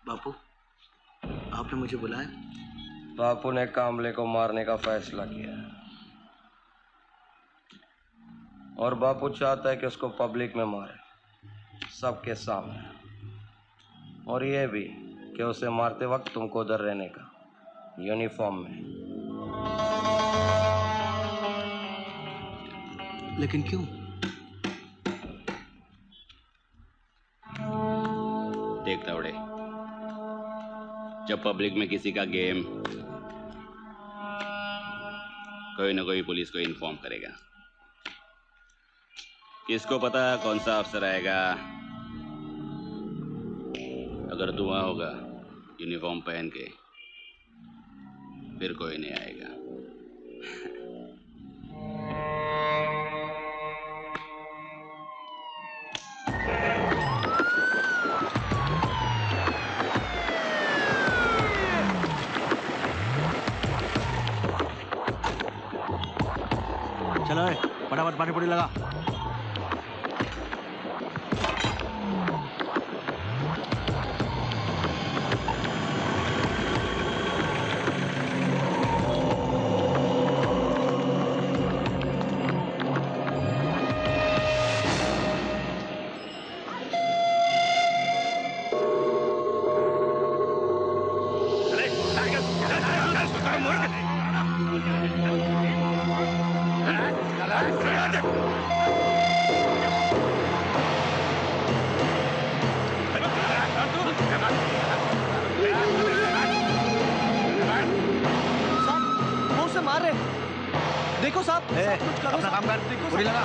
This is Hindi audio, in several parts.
बापू, आपने मुझे बुलाया? बापू ने कामले को मारने का फैसला किया और बापू चाहता है कि उसको पब्लिक में मारे, सबके सामने, और ये भी कि उसे मारते वक्त तुमको उधर रहने का, यूनिफॉर्म में। लेकिन क्यों? देखता उड़े, जब पब्लिक में किसी का गेम, कोई ना कोई पुलिस को इन्फॉर्म करेगा। किसको पता कौन सा अफसर आएगा। अगर तू वहां होगा यूनिफॉर्म पहन के, फिर कोई नहीं आएगा। चलो फटाफट पानी पूरी लगा। देखो साहब, कुछ करो, अपना काम कर, पूरी लगा।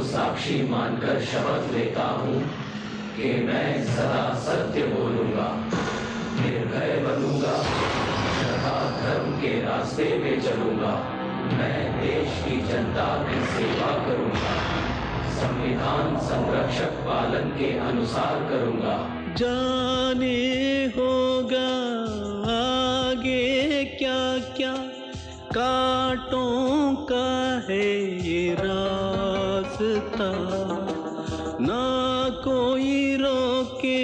साक्षी मानकर शपथ लेता हूँ कि मैं सदा सत्य बोलूंगा, निर्भय बनूंगा तथा धर्म के रास्ते पे चलूंगा। मैं देश की जनता की सेवा करूंगा, संविधान संरक्षक पालन के अनुसार करूंगा। जाने होगा आगे क्या क्या, कांटों का है ये रास्ता, ना कोई रोके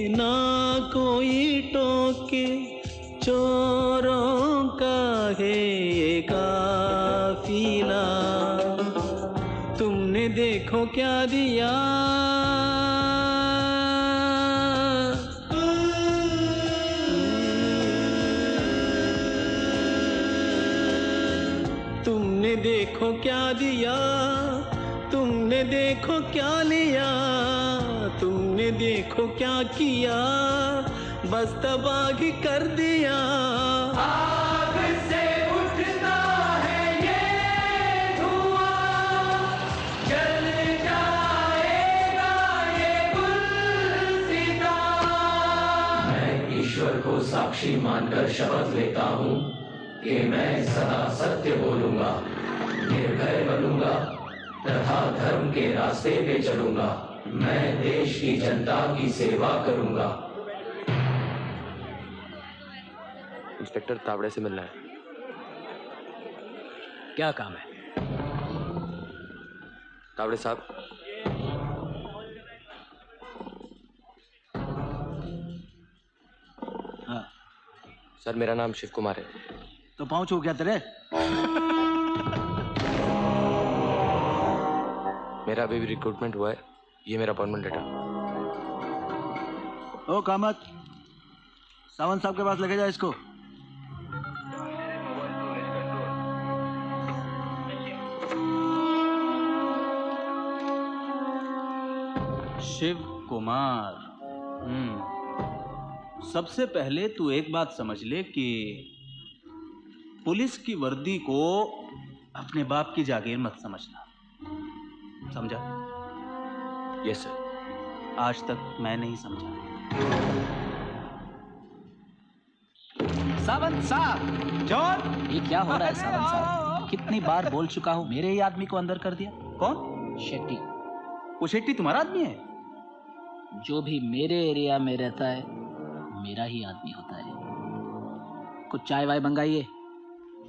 ना कोई टोके, चोरों का है ये काफिला। तुमने देखो क्या दिया, तुमने देखो क्या दिया, तुमने देखो क्या लिया, तुमने देखो क्या किया, बस तबाह ही कर दिया। आग से उठता है ये धुआं, जल जाएगा ये गुलसिता। मैं ईश्वर को साक्षी मानकर शपथ लेता हूँ कि मैं सदा सत्य बोलूंगा, निर्भय बनूंगा तथा धर्म के रास्ते पे चलूंगा। मैं देश की जनता की सेवा करूंगा। इंस्पेक्टर तावड़े से मिलना है। क्या काम है? तावड़े साहब, हाँ सर मेरा नाम शिव कुमार है। तो पहुंचू क्या तेरे? मेरा अभी भी रिक्रूटमेंट हुआ है, ये मेरा अपॉइंटमेंट लेटर। ओ कामत, सावंत साहब के पास लेके जा इसको। शिव कुमार, सबसे पहले तू एक बात समझ ले कि पुलिस की वर्दी को अपने बाप की जागीर मत समझना, समझा? Yes sir. आज तक मैं नहीं समझा। सावंत साहब, जॉन, ये क्या हो रहा है सावंत साहब? कितनी बार बोल चुका हूँ, मेरे ही आदमी को अंदर कर दिया। कौन? शेट्टी। वो शेट्टी तुम्हारा आदमी है? जो भी मेरे एरिया में रहता है मेरा ही आदमी होता है। कुछ चाय वाय मंगाइए।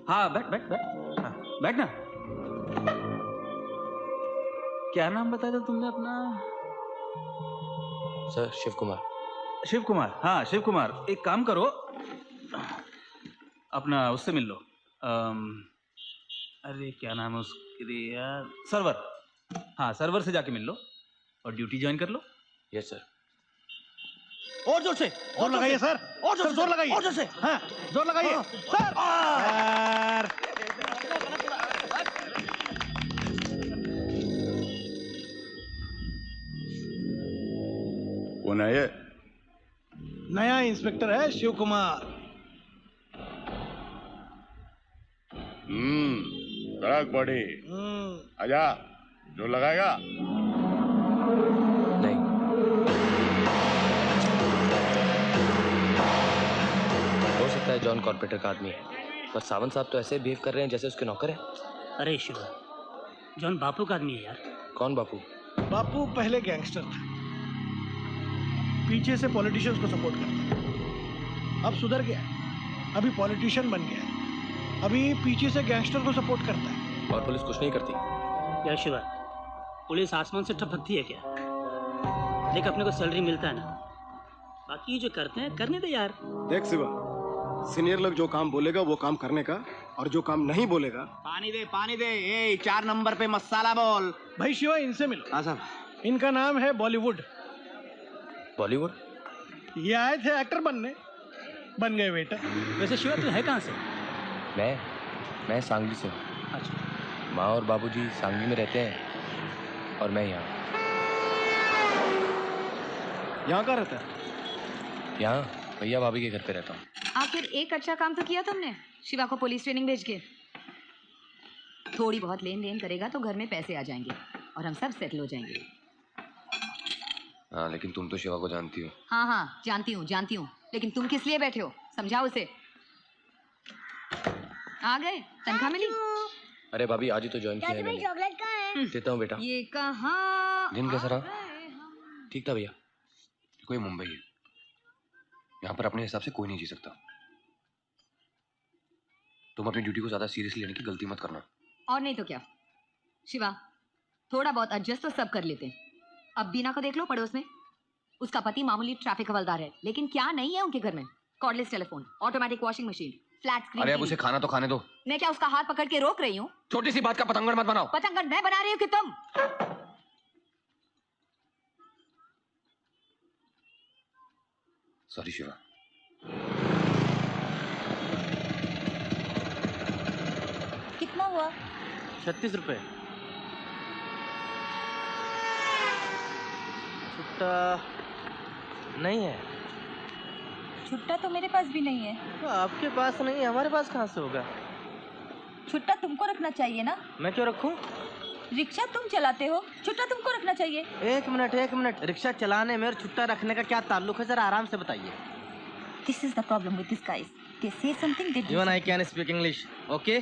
हाँ बैठ बैठ बैठ, हाँ, बैठ ना। क्या नाम बताया था तुमने अपना? सर शिव कुमार। शिव कुमार, हाँ शिव कुमार। एक काम करो, अपना उससे मिल लो। अरे क्या नाम है उसके यार, सर्वर। हाँ सर्वर से जाके मिल लो और ड्यूटी ज्वाइन कर लो। Yes sir. और जोर से, जोर लगाइए सर, और जोर लगाइए, और जोर से, हाँ जोर लगाइए सर। कौन है ये? नया इंस्पेक्टर है शिव कुमार। सड़क बड़ी। आजा, जो लगाएगा? नहीं। हो सकता है जॉन कॉर्पोरेटर का आदमी है, पर सावंत साहब तो ऐसे बिहेव कर रहे हैं जैसे उसके नौकर हैं। अरे शिवा, जॉन बापू का आदमी है यार। कौन बापू? बापू पहले गैंगस्टर था, पीछे से पॉलिटिशियंस को सपोर्ट करता था। अब सुधर गया, अभी पॉलिटिशियन बन गया, अभी पीछे से गैंगस्टर को सपोर्ट करता है। और पुलिस कुछ नहीं करती? यार शिवा, पुलिस आसमान से टपकती है क्या? देख अपने को सैलरी मिलता है ना, बाकी जो करते हैं करने दे यार। देख शिवा, सीनियर लोग जो काम बोलेगा वो काम करने का, और जो काम नहीं बोलेगा। पानी दे, ए 4 नंबर पे मसाला बोल। भाई शिवा, इनसे मिलो। हाँ साहब। इनका नाम है बॉलीवुड। बॉलीवुड? ये आए थे एक्टर बनने, बन गए वेटर। वैसे शिवा तू है कहाँ से? मैं सांगली से हूँ। अच्छा। माँ और बाबूजी सांगली में रहते हैं और मैं यहाँ। यहाँ का रहता है? यहाँ भैया भाभी के घर पे रहता हूँ। आखिर एक अच्छा काम तो किया तुमने, शिवा को पुलिस ट्रेनिंग भेज के। थोड़ी बहुत लेन देन करेगा तो घर में पैसे आ जाएंगे और हम सब सेटल हो जाएंगे। हाँ लेकिन तुम तो शिवा को जानती हो। हाँ हाँ जानती हूँ, लेकिन तुम किस लिए बैठे हो? समझाओ उसे। आ गए? तनख्वाह मिली? अरे भाभी आज ही तो ज्वाइन किया है मैंने। चॉकलेट कहाँ है? देता हूँ बेटा। ये कहाँ? दिन कैसा रहा? ठीक था भैया। कोई मुंबई है, यहाँ पर अपने हिसाब से कोई नहीं जी सकता। तुम अपनी ड्यूटी को ज्यादा सीरियसली लेने की गलती मत करना। और नहीं तो क्या शिवा, थोड़ा बहुत एडजस्ट तो सब कर लेते हैं। अब बीना को देख लो पड़ोस में, उसका पति मामूली ट्रैफिक हवलदार है, लेकिन क्या नहीं है उनके घर में? Cordless telephone, automatic washing machine, flat screen. अरे अब उसे खाना तो खाने दो। मैं क्या उसका हाथ पकड़ के रोक रही हूँ? छोटी सी बात का पतंगड़ मत बनाओ। पतंगड़ मैं बना रही हूँ कि तुम? सॉरी शिवा। कितना हुआ? 36 रुपए। छुट्टा नहीं है। छुट्टा तो मेरे पास भी नहीं है। तो आपके पास नहीं है, हमारे पास कहाँ से होगा? छुट्टा तुमको रखना चाहिए ना। मैं क्यों रखूं? रिक्शा तुम चलाते हो, छुट्टा तुमको रखना चाहिए। एक मिनट, रिक्शा चलाने में और छुट्टा रखने का क्या ताल्लुक है? जरा आराम से बताइए। This is the problem with these guys. They say something, they do. Even I can speak English, okay?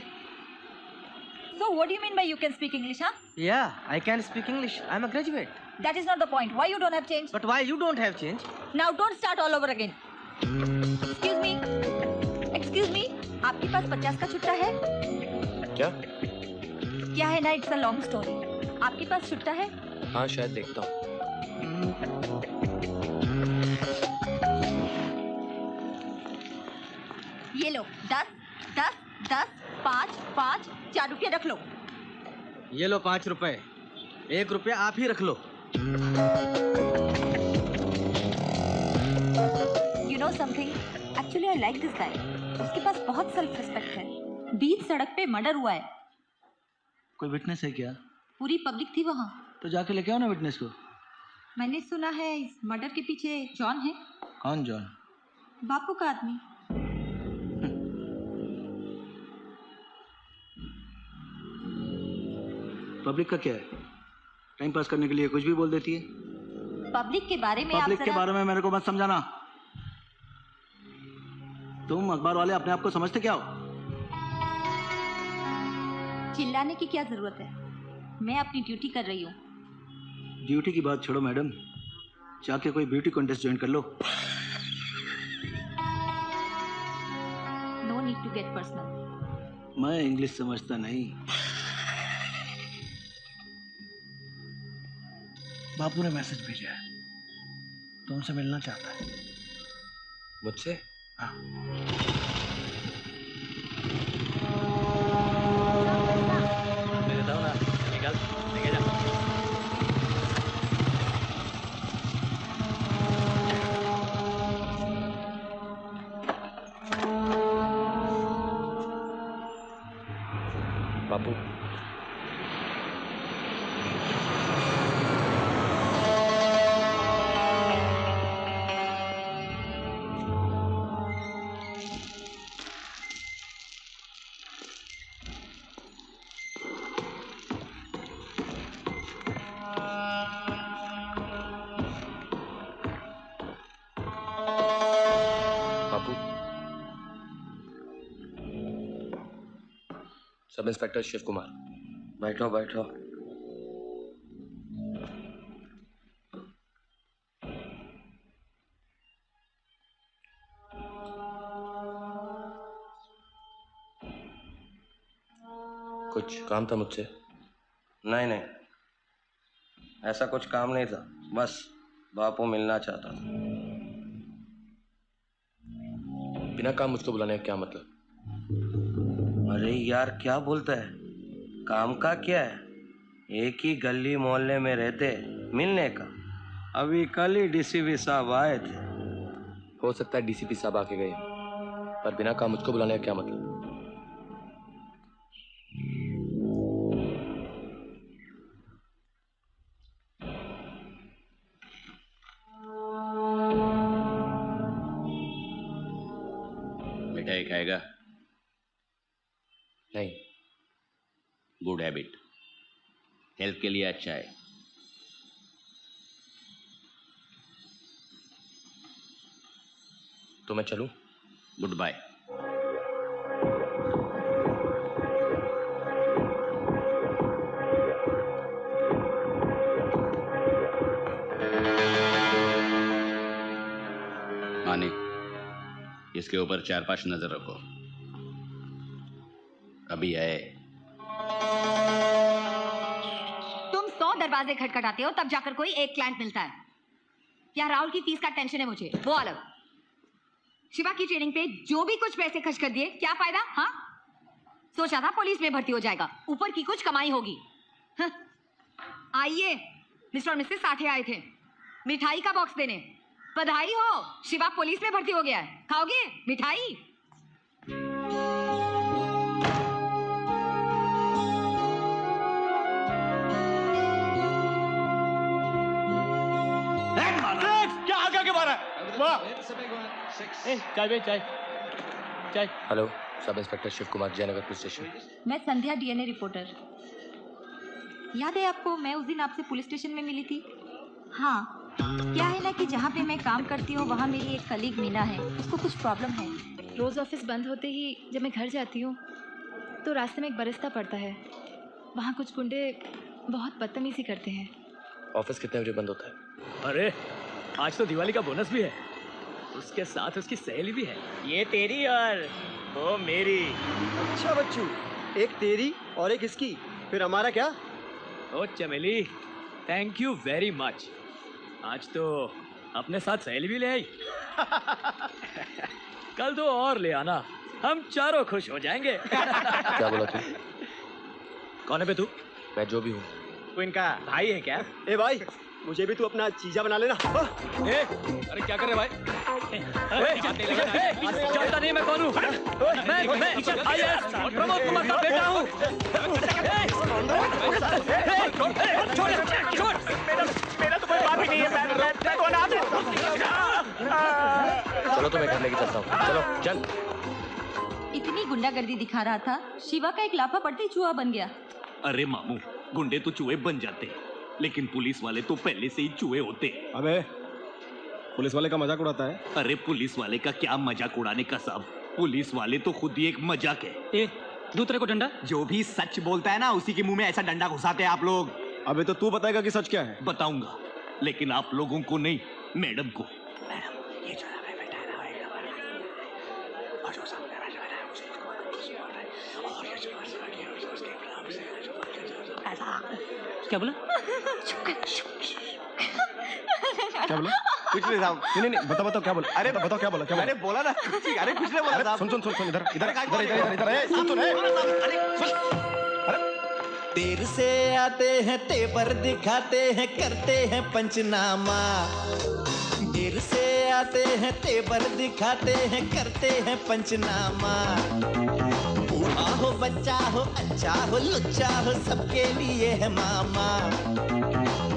So what do you mean by you can speak English, huh? Yeah, I can speak English. I'm a graduate. That is not the point. Why you don't have change? But why you don't have change? Now don't start all over again. Excuse me. Excuse me. आपके पास 50 का छुट्टा है? क्या? क्या है ना? It's a long story. आपके पास छुट्टा है? हाँ शायद देखता हूँ। ये लो 10 10 10 5 5 4 रुपये रख लो। ये लो 5 रुपए, 1 रुपया आप ही रख लो। You know something? Actually I like this guy. उसके पास बहुत सेल्फ रिस्पेक्ट है। बीच सड़क पे मर्डर हुआ है। कोई विटनेस है क्या? पूरी पब्लिक थी वहाँ। तो जाके लेके आओ ना विटनेस को। मैंने सुना है इस मर्डर के पीछे जॉन है। कौन जॉन? बापू का आदमी। पब्लिक का क्या है? टाइम पास करने के लिए कुछ भी बोल देती है। पब्लिक के बारे में पब्लिक के बारे में मेरे को मत समझाना। तुम अखबार वाले अपने आप को समझते क्या हो? चिल्लाने की क्या जरूरत है? मैं अपनी ड्यूटी कर रही हूँ। ड्यूटी की बात छोड़ो मैडम, जाके कोई ब्यूटी कॉन्टेस्ट ज्वाइन कर लो। No need to get personal. मैं इंग्लिश समझता नहीं। बापू ने मैसेज भेजा है, तुमसे मिलना चाहता है। मुझसे? हाँ। मैं देता हूँ ना, निकाल, लेके जा। बापू सब इंस्पेक्टर शिव कुमार। बैठो बैठो। कुछ काम था मुझसे? नहीं नहीं, ऐसा कुछ काम नहीं था, बस बापू मिलना चाहता था। बिना काम मुझको बुलाने का क्या मतलब? अरे यार क्या बोलता है, काम का क्या है? एक ही गली मोहल्ले में रहते, मिलने का। अभी कल ही डीसीपी साहब आए थे। हो सकता है डीसीपी साहब आके गए, पर बिना काम मुझको बुलाने का क्या मतलब? मिठाई खाएगा? नहीं। गुड हैबिट, हेल्थ के लिए अच्छा है। तो मैं चलूं? Good bye. मानिक, इसके ऊपर 4-5 नजर रखो। अभी आए। तुम 100 दरवाजे खटखटाते हो तब जाकर कोई एक क्लाइंट मिलता है। क्या राहुल की फीस का टेंशन है मुझे, वो अलग। शिवा की ट्रेनिंग पे जो भी कुछ पैसे खर्च कर दिए, क्या फायदा? हाँ, सोचा था पुलिस में भर्ती हो जाएगा, ऊपर की कुछ कमाई होगी। हाँ। आइए, मिस्टर और मिसेस साठे आए थे मिठाई का बॉक्स देने। बधाई हो, शिवा पुलिस में भर्ती हो गया है। खाओगे मिठाई? क्या आगे के बारे? चाय बे, चाय चाय। Hello, sub inspector Shiv Kumar, Jayanagar police station. मैं संध्या, डीएनए रिपोर्टर। याद है आपको, मैं उस दिन आपसे पुलिस स्टेशन में मिली थी? हाँ, क्या है ना कि जहाँ पे मैं काम करती हूँ वहाँ मेरी एक कलीग मीना है, उसको कुछ प्रॉब्लम है। रोज ऑफिस बंद होते ही जब मैं घर जाती हूँ तो रास्ते में एक बरिस्ता पड़ता है। वहाँ कुछ गुंडे बहुत बदतमीजी करते हैं। ऑफिस कितने बजे बंद होता है? अरे आज तो दिवाली का बोनस भी है, उसके साथ उसकी सहेली भी है। ये तेरी और वो मेरी। अच्छा बच्चू, एक तेरी और एक इसकी, फिर हमारा क्या? ओ चमेली, थैंक यू वेरी मच। आज तो अपने साथ सहेली भी ले आई। कल तो और ले आना, हम चारों खुश हो जाएंगे। क्या बोला तू? कौन है बे तू? मैं जो भी हूँ। तू इनका भाई है क्या? ए भाई, मुझे भी तू अपना चीजा बना लेना। अरे क्या कर रहे भाई? जानता नहीं मैं कौन हूँ? मैं IAS प्रमोद कुमार का बेटा हूँ। छोड़, मेरा तो कोई बाप ही नहीं है। मैं कौन आदमी? चलो तो मैं घर लेके चलता हूँ। चलो चल। इतनी गुंडागर्दी दिखा रहा था, शिवा का एक लाफा पड़ते ही चूहा बन गया। अरे मामू, गुंडे तो चूहे बन जाते हैं, लेकिन पुलिस वाले तो पहले से ही चूहे होते। अबे, पुलिस वाले का मजाक उड़ाता है? अरे पुलिस वाले का क्या मजाक उड़ाने का साहब, पुलिस वाले तो खुद ही एक मजाक है। दूसरे को डंडा? जो भी सच बोलता है ना, उसी के मुंह में ऐसा डंडा घुसाते हैं आप लोग। अबे तो तू बताएगा कि सच क्या है? बताऊंगा, लेकिन आप लोगों को नहीं, मैडम को। मैडम, ये जो है बैठा है ना, और जो सामने बैठा है और ये जो उसके ऐसा। क्या बोला? क्या बोला? कुछ नहीं साहब। नहीं, बताओ क्या बोला? अरे बताओ क्या बोला? अरे बोला ना, अरे कुछ नहीं बोला साहब। सुन इधर। देर से आते हैं, तेवर दिखाते हैं, करते हैं पंचनामा। देर से आते हैं, तेवर दिखाते हैं, करते हैं पंचनामा। बूढ़ा हो, बच्चा हो, अच्छा हो, लुच्चा हो, सबके लिए है मामा।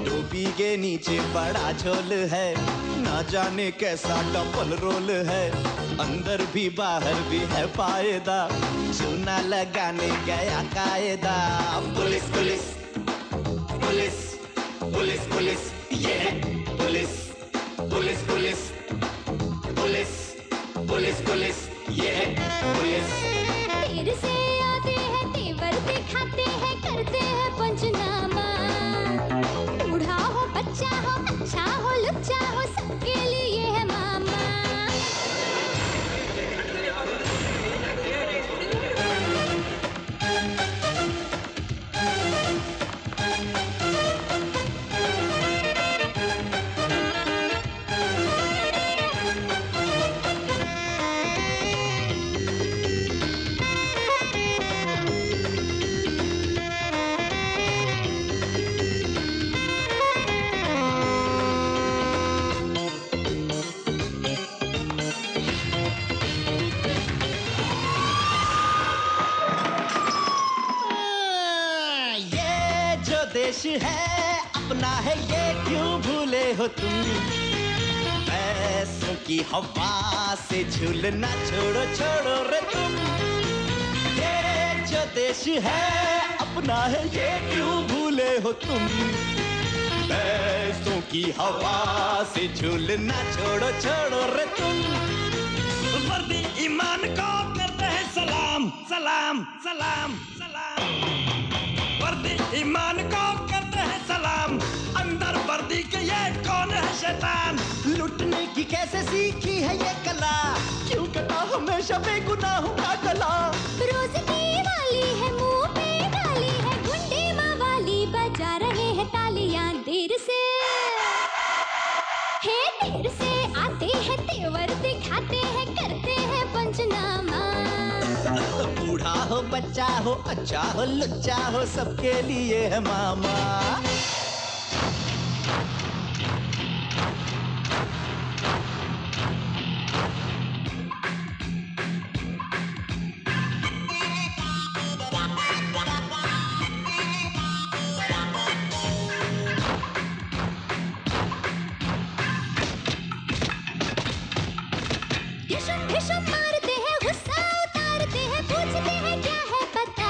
टोपी के नीचे बड़ा झोल है, ना जाने कैसा डबल रोल है। अंदर भी बाहर भी है फायदा, चूना लगाने गया कायदा। Police police police police police, ये है police police police police police police, ये है पुलिस। देर से आते हैं, तेवर दिखाते हैं, करते हैं पंचनामा। बूढ़ा हो, बच्चा हो, अच्छा हो, लुच्चा हो, सबके लिए है मामा। देश है अपना है, ये क्यों भूले हो तुम। पैसों की हवा से झूलना छोड़ो छोड़ो रे तुम। ये जो देश है अपना है, ये क्यों भूले हो तुम। पैसों की हवा से झूलना छोड़ो छोड़ो रे तुम। वर्दी ईमान को करते हैं सलाम सलाम सलाम सलाम। वर्दी ईमान को करते हैं सलाम, अंदर वर्दी के ये कौन है शैतान। लुटने की कैसे सीखी है ये कला, क्यों कटा हमेशा बेगुनाहों का गला। रोज वाली है, मुंह पे डाली है, गुंडे माँ वाली बजा रहे हैं तालियां। देर से आते हैं, तेवर दिखाते हैं, करते हैं पंचनामा। बूढ़ा हो, बच्चा हो, अच्छा हो, लुच्चा हो, सबके लिए है मामा। मारते हैं, गुस्सा उतारते हैं, पूछते हैं क्या है पता।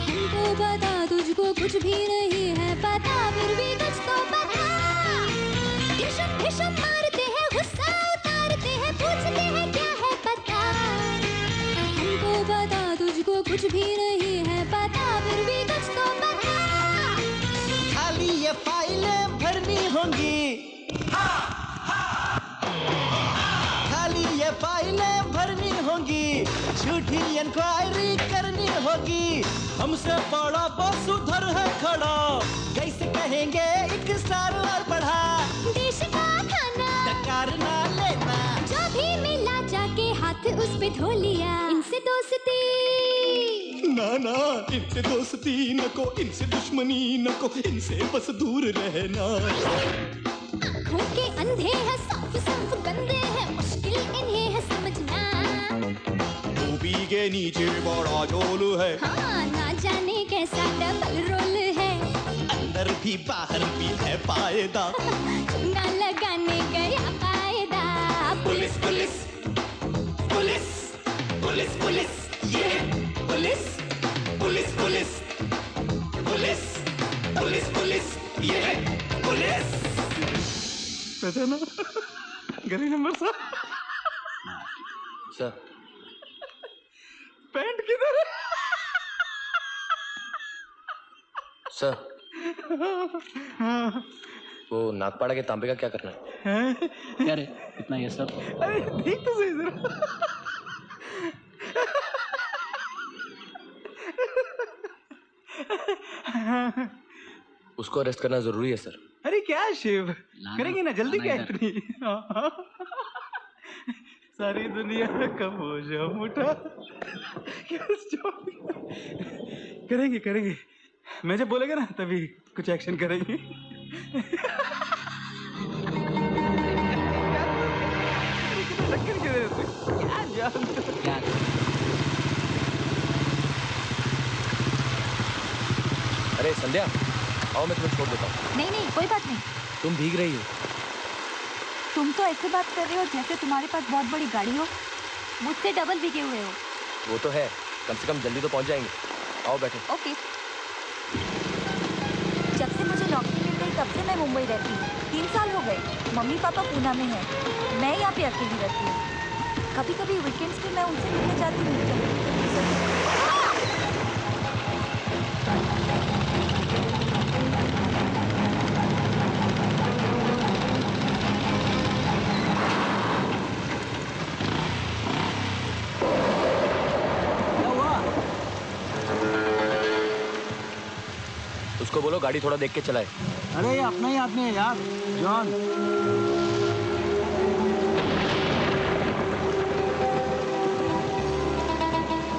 हमको बता, तुझको कुछ भी नहीं है पता, फिर भी कुछ तो पता। भीषण मारते हैं, गुस्सा उतारते हैं, पूछते हैं क्या है पता। हमको बता, तुझको कुछ भी नहीं है पता, फिर भी कुछ तो पता। खाली ये फाइलें भरनी होंगी, खाली ये ये फाइलें भरनी होगी, झूठी इंक्वायरी करनी होगी। हमसे बड़ा बॉस उधर है खड़ा, कैसे कहेंगे एक स्टार और बढ़ा। देश का खाना डकार ना लेना, जो भी मिला जाके हाथ उस पे धो लिया। इनसे दोस्ती ना ना, इनसे दोस्ती न को, इनसे दुश्मनी न को, इनसे बस दूर रहना। आँखों के अंधे हैं, साफ साफ गंदे हैं, मुश्किल इन्हें है समझना। टोपी के नीचे बड़ा झोल है, हाँ ना जाने कैसा डबल रोल है। अंदर भी बाहर भी है फायदा, चुना लगाने गया कायदा। Police police police police police, ये police police police police police police, ये पुलिस। पहचाना? गली नंबर सर। पैंट किधर है? सर, वो नागपाड़ा के तांबे का क्या करना है? क्या रे इतना ये सब? अरे ठीक तो सही जरा। उसको अरेस्ट करना जरूरी है सर। अरे क्या शिव, करेंगे ना, जल्दी क्या इतनी। सारी दुनिया का बोझ हम उठा, करेंगे करेंगे। मैं जब बोलेगा ना तभी कुछ एक्शन करेंगे। क्या अरे संध्या, आओ मैं तुम्हें छोड़ देता हूँ। नहीं नहीं, कोई बात नहीं। तुम भीग रही हो। तुम तो ऐसे बात कर रहे हो जैसे तुम्हारे पास बहुत बड़ी गाड़ी हो। मुझसे डबल भीगे हुए हो। वो तो है, कम से कम जल्दी तो पहुँच जाएंगे। आओ बैठो। ओके। जब से मुझे नौकरी मिल गई तब से मैं मुंबई रहती हूँ। 3 साल हो गए। मम्मी पापा पूना में हैं। मैं यहाँ पे अकेली रहती हूँ। कभी कभी वीकेंड्स पे मैं उनसे मिलने जाती हूँ। उसको बोलो गाड़ी थोड़ा देख के चलाए। अरे ये अपना ही आदमी है यार, जॉन।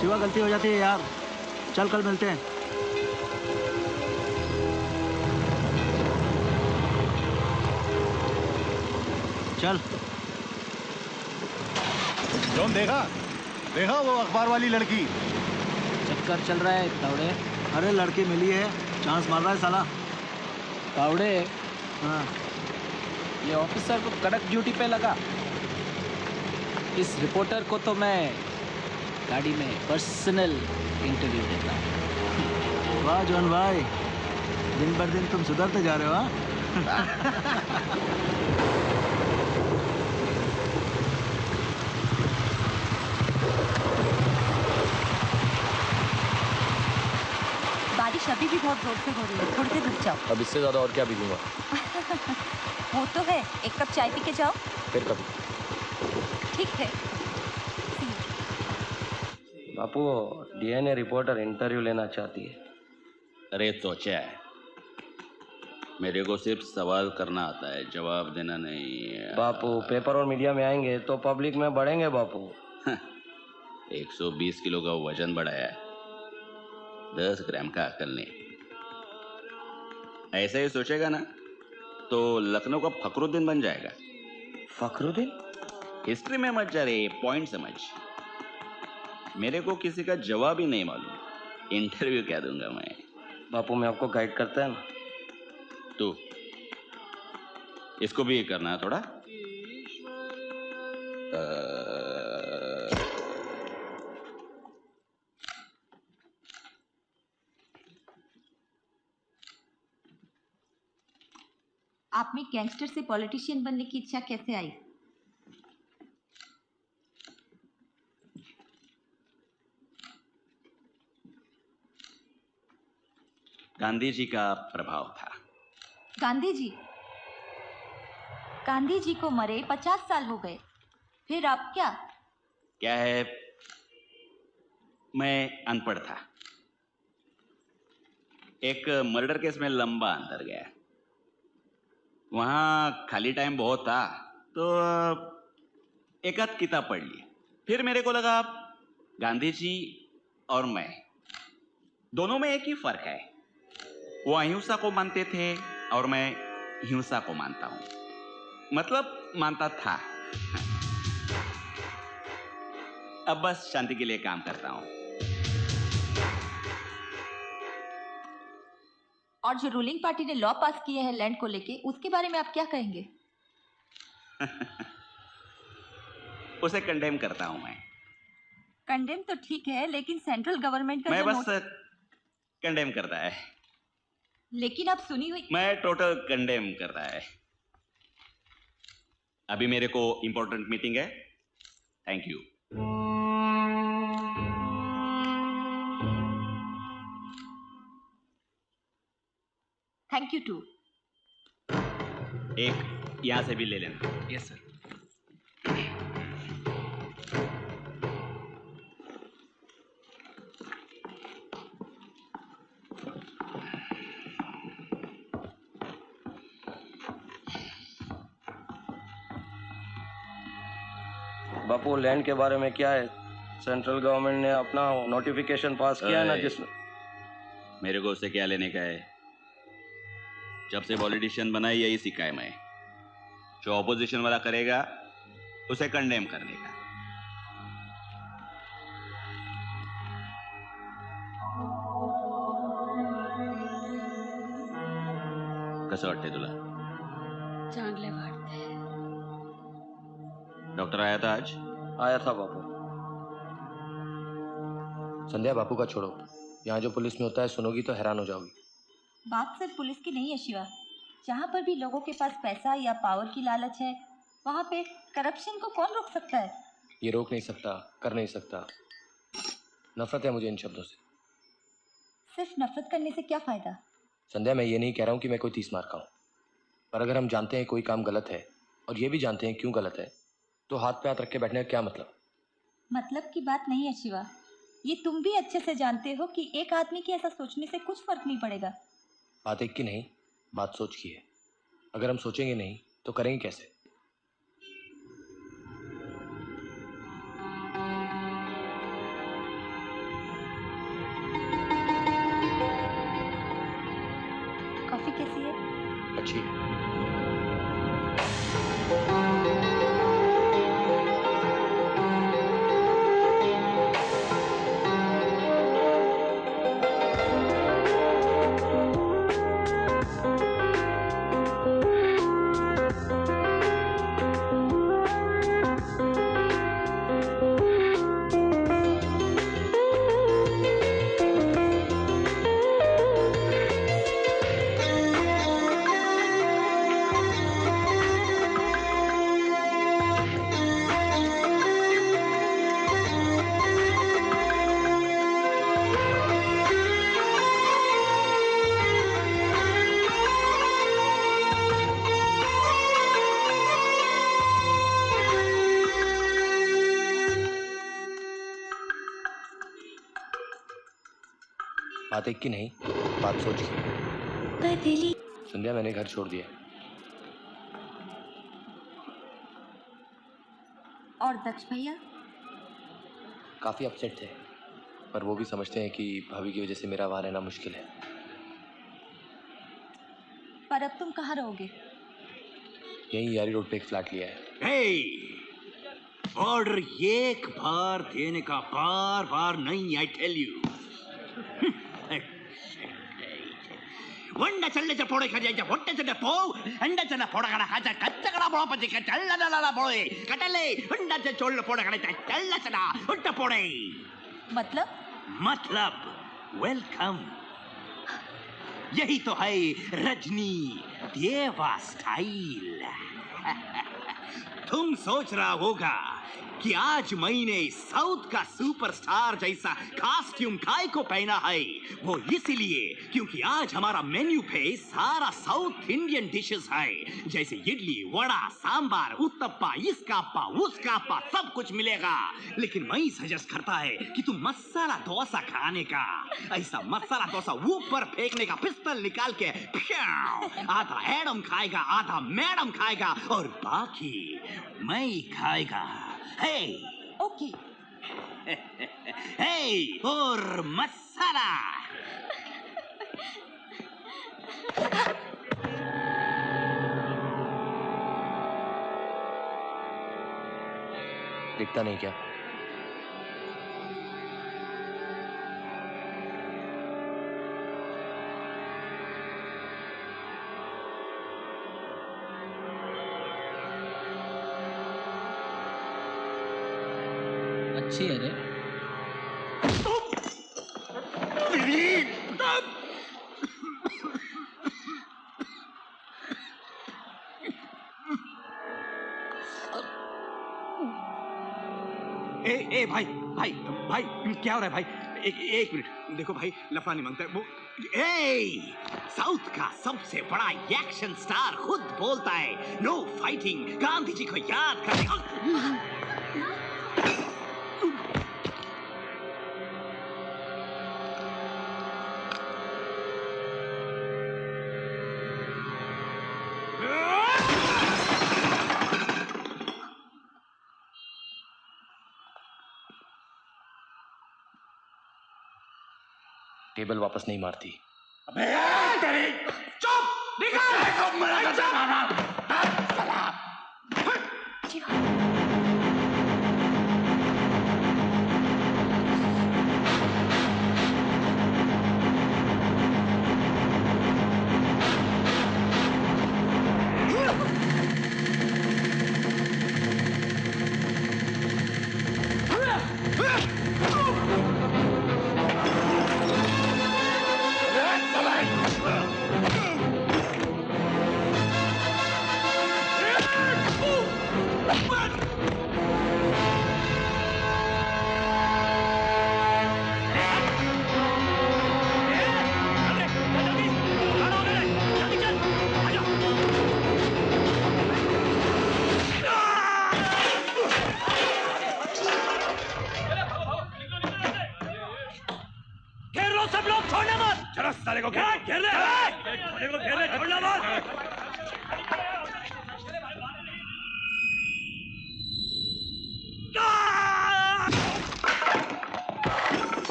शिवा, गलती हो जाती है यार, चल कल मिलते हैं। चल। जॉन, देखा देखा वो अखबार वाली लड़की? चक्कर चल रहा है तावड़े। अरे लड़की मिली है, चांस मार रहा है साला। तावड़े, हाँ, ये ऑफिसर को कड़क ड्यूटी पे लगा। इस रिपोर्टर को तो मैं गाड़ी में पर्सनल इंटरव्यू देता हूँ। वाह जॉन भाई, दिन बर दिन तुम सुधरते जा रहे हो। बारिश अभी भी बहुत जोर से हो रही है, थोड़ी देर रुक जाओ। अब इससे ज्यादा और क्या भीगूंगा। वो तो है, एक कप चाय पी के जाओ। फिर कभी। ठीक है। बापू, डीएनए रिपोर्टर इंटरव्यू लेना चाहती है। अरे तो क्या है, मेरे को सिर्फ सवाल करना आता है, जवाब देना नहीं। बापू, पेपर और मीडिया में आएंगे तो पब्लिक में बढ़ेंगे बापू। 120 किलो का वजन बढ़ाया है, 10 ग्राम का अकल नहीं। ऐसा ही सोचेगा ना तो लखनऊ का फखरुद्दीन बन जाएगा। फखरुद्दीन? हिस्ट्री में मत जा रहे, पॉइंट समझ। मेरे को किसी का जवाब ही नहीं मालूम, इंटरव्यू क्या दूंगा मैं। बापू, मैं आपको गाइड करता है ना। तू इसको भी करना है थोड़ा। आप में गैंगस्टर से पॉलिटिशियन बनने की इच्छा कैसे आई? गांधी जी का प्रभाव था। गांधी जी? गांधी जी को मरे 50 साल हो गए, फिर आप क्या? क्या है, मैं अनपढ़ था। एक मर्डर केस में लंबा अंदर गया। वहां खाली टाइम बहुत था तो एक आध किताब पढ़ ली। फिर मेरे को लगा गांधी जी और मैं दोनों में एक ही फर्क है। वो अहिंसा को मानते थे और मैं हिंसा को मानता हूं, मतलब मानता था। अब बस शांति के लिए काम करता हूं। और जो रूलिंग पार्टी ने लॉ पास किए हैं लैंड को लेके, उसके बारे में आप क्या कहेंगे? उसे कंडेम करता हूं मैं। कंडेम तो ठीक है, लेकिन सेंट्रल गवर्नमेंट का मैं जो बस कंडेम करता है। लेकिन आप सुनी हुई मैं टोटल कंडेम करता है। अभी मेरे को इंपॉर्टेंट मीटिंग है। Thank you. Thank you too. एक यहां से भी ले लेना। Yes sir. बापू, लैंड के बारे में क्या है? सेंट्रल गवर्नमेंट ने अपना नोटिफिकेशन पास किया है ना, जिसमें मेरे को उससे क्या लेने का है? जब से पॉलिटिशियन बना यही सीखा है मैं। जो ऑपोजिशन वाला करेगा उसे कंडेम करने का। कसं वाटतंय तुला? चांगले वाटते। डॉक्टर आया था आज? आया था बापू। संध्या, बापू का छोड़ो। यहाँ जो पुलिस में होता है सुनोगी तो हैरान हो जाओगी। बात सिर्फ पुलिस की नहीं है शिवा। जहाँ पर भी लोगों के पास पैसा या पावर की लालच है, वहाँ पे करप्शन को कौन रोक सकता है? ये रोक नहीं सकता, कर नहीं सकता। नफरत है मुझे इन शब्दों से। सिर्फ नफरत करने से क्या फायदा? संध्या, मैं ये नहीं कह रहा हूँ कि मैं कोई तीस मार का हूँ, पर अगर हम जानते हैं कोई काम गलत है और ये भी जानते हैं क्यों गलत है, तो हाथ पे हाथ रख के बैठने का क्या मतलब? मतलब की बात नहीं है शिवा। ये तुम भी अच्छे से जानते हो कि एक आदमी के ऐसा सोचने से कुछ फर्क नहीं पड़ेगा। बात एक की नहीं, बात सोच की है। अगर हम सोचेंगे नहीं तो करेंगे कैसे? कॉफी कैसी है? अच्छी है। बात एक की नहीं, बात सोच की। संध्या, मैंने घर छोड़ दिया। और दक्ष भैया? काफी अपसेट थे, पर वो भी समझते हैं कि भाभी की वजह से मेरा वहां रहना मुश्किल है। पर अब तुम कहाँ रहोगे? यहीं यारी रोड पे एक फ्लैट लिया है। ऑर्डर एक बार देने का बार बार नहीं, आई टेल यू। वंडा चलने से पोड़े खा जाए ಹೊಟ್ಟೆ ಚನ್ನ ಪೋ ಅಂಡ ಚನ್ನ ಪೋಡಗಡ ಹಾಜ ಕಚ್ಚಗಡ ಬೋಳಪತಿ ಚಲ್ಲದಲ್ಲ ಬೋಳೆ ಕಟಲೆ ಅಂಡ ಚ ಚೋಳ್ಳ ಪೋಡಗಡ ಚಲ್ಲ ಚನ ಹೊಟ್ಟ ಪೋಡೆ। मतलब वेलकम। यही तो है रजनी देवा स्टाइल। तुम सोच रहा होगा कि आज मैंने साउथ का सुपरस्टार जैसा कॉस्ट्यूम काय को पहना है? वो इसलिए क्योंकि आज हमारा मेन्यू पे सारा साउथ इंडियन डिशेस है, जैसे इडली, वड़ा, सांबार, उत्तप्पा, इसकाप्पा, उसकाप्पा, सब कुछ मिलेगा। लेकिन मैं सजेस्ट करता है कि तुम मसाला डोसा खाने का। ऐसा मसाला डोसा ऊपर फेंकने का, पिस्तौल निकाल के आधा एडम खाएगा, आधा मैडम खाएगा और बाकी मैं खाएगा। हे ओके। हे और मसाला। दिखता नहीं क्या? अच्छी है रे। ए भाई भाई भाई क्या हो रहा है भाई? एक मिनट देखो भाई, लफड़ा नहीं मांगता वो। साउथ का सबसे बड़ा एक्शन स्टार खुद बोलता है नो फाइटिंग, गांधी जी को याद करने। टेबल वापस नहीं मारती। अबे तेरी चुप! निकाल!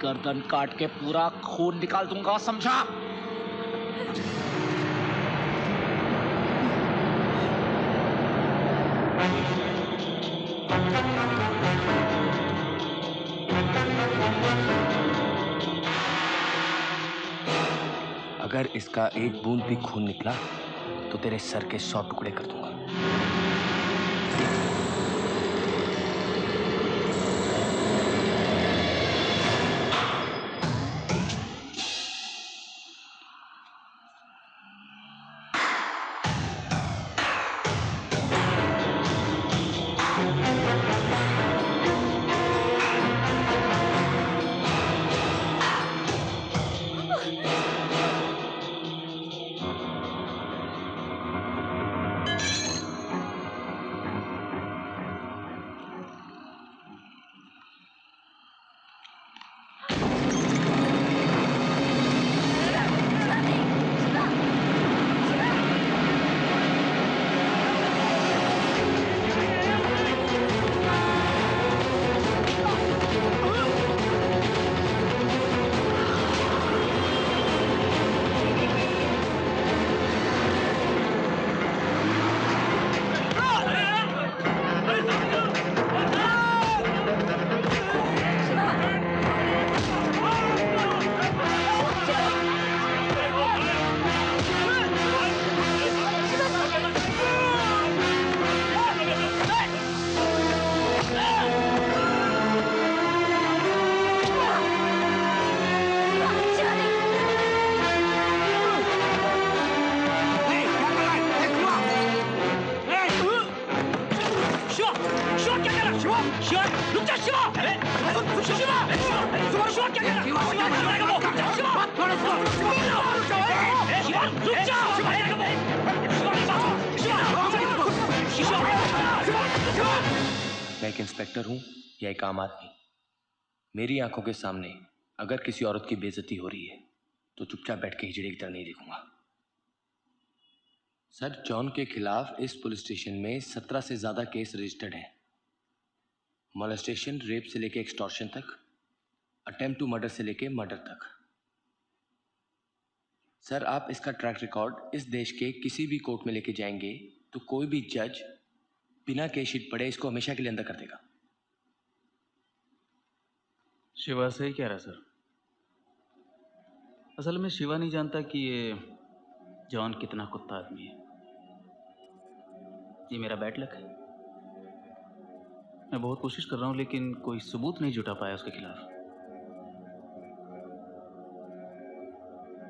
गर्दन काट के पूरा खून निकाल दूंगा, समझा? अगर इसका एक बूंद भी खून निकला तो तेरे सर के 100 टुकड़े कर दूंगा। शिवा क्या कर रहा? शिवा शिवा रुक जा शिवा। अरे शिवा शिवा शिवा क्या कर रहा? शिवा शिवा थोड़ा सा शिवा रुक जा। मैं एक इंस्पेक्टर हूं या एक आम आदमी? मेरी आंखों के सामने अगर किसी औरत की बेइज्जती हो रही है तो चुपचाप बैठ के हिजड़े की तरह नहीं देखूंगा। सर, जॉन के खिलाफ इस पुलिस स्टेशन में 17 से ज्यादा केस रजिस्टर्ड हैं। मोलेस्टेशन, रेप से लेके एक्सटॉर्शन तक, अटेम्प्ट टू मर्डर से लेके मर्डर तक। सर, आप इसका ट्रैक रिकॉर्ड इस देश के किसी भी कोर्ट में लेके जाएंगे तो कोई भी जज बिना केस शीट पढ़े इसको हमेशा के लिए अंदर कर देगा। शिवा सही कह रहा सर। असल में शिवा नहीं जानता कि ये जॉन कितना कुत्ता आदमी है। ये मेरा बैड लक है। मैं बहुत कोशिश कर रहा हूं लेकिन कोई सबूत नहीं जुटा पाया उसके खिलाफ।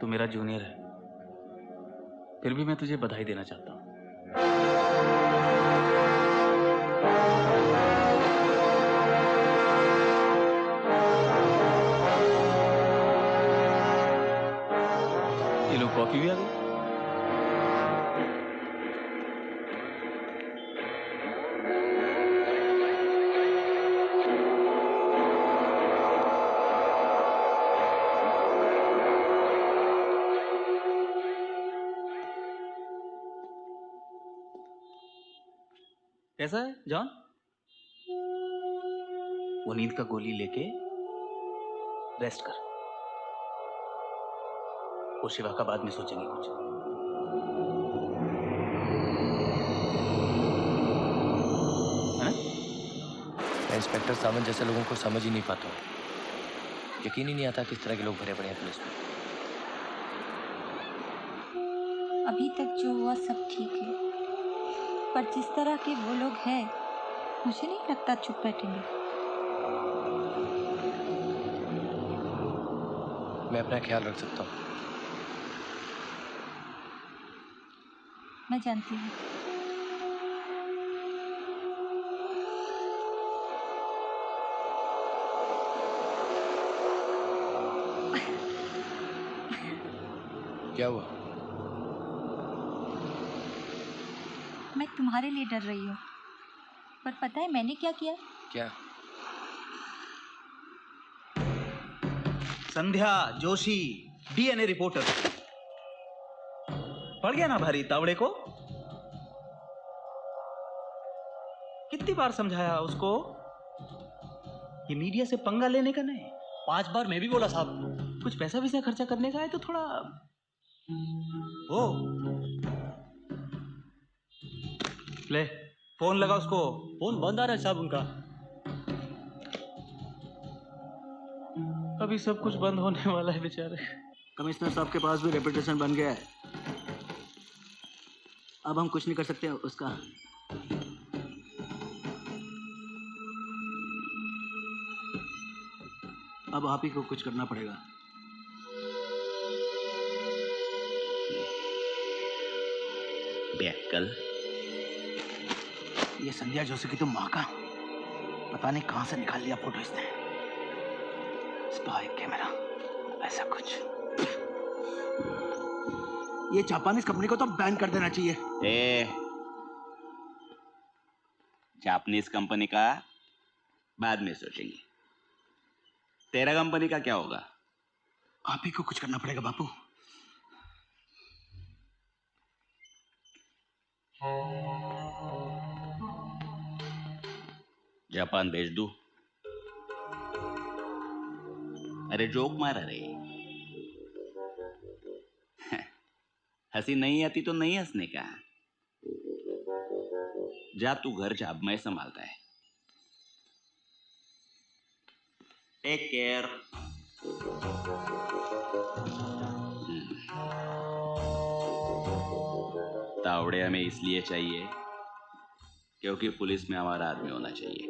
तू मेरा जूनियर है, फिर भी मैं तुझे बधाई देना चाहता हूं। ये लोग कॉफी भी आ गई। कैसा है जॉन? वो नींद का गोली लेके रेस्ट कर। वो शिवा का बाद में सोचेंगे कुछ। है ना? मैं इंस्पेक्टर सावंत जैसे लोगों को समझ ही नहीं पाता हूँ। यकीन ही नहीं आता किस तरह के लोग भरे पड़े हैं पुलिस में। अभी तक जो हुआ सब ठीक है, पर जिस तरह के वो लोग हैं, मुझे नहीं लगता चुप बैठेंगे। मैं अपना ख्याल रख सकता हूँ। मैं जानती हूँ। क्या हुआ? मैं तुम्हारे लिए डर रही हूँ, पर पता है मैंने क्या किया? क्या? संध्या जोशी, डीएनए रिपोर्टर। पड़ गया ना भारी तावड़े को? कितनी बार समझाया उसको ये मीडिया से पंगा लेने का नहीं। 5 बार मैं भी बोला साहब। कुछ पैसा वैसा खर्चा करने का है तो थोड़ा ओ ले फोन लगा उसको। फोन बंद आ रहा है साहब उनका। अभी सब कुछ बंद होने वाला है बेचारे। कमिश्नर साहब के पास भी रेपुटेशन बन गया है। अब हम कुछ नहीं कर सकते उसका। अब आप ही को कुछ करना पड़ेगा। बेअक्ल। ये संध्या जोशी की तो माँ का पता नहीं कहां से निकाल लिया फोटो इसने। स्पाई कैमरा ऐसा कुछ। ये जापानीज कंपनी को तो बैन कर देना चाहिए। जापानीज कंपनी का बाद में सोचेंगे। तेरा कंपनी का क्या होगा? आप ही को कुछ करना पड़ेगा बापू। जापान भेज दूं? अरे जोक मारा रे। हंसी नहीं आती तो नहीं हंसने का। जा तू घर जा, अब मैं संभालता है। Take care. तावड़े हमें इसलिए चाहिए क्योंकि पुलिस में हमारा आदमी होना चाहिए।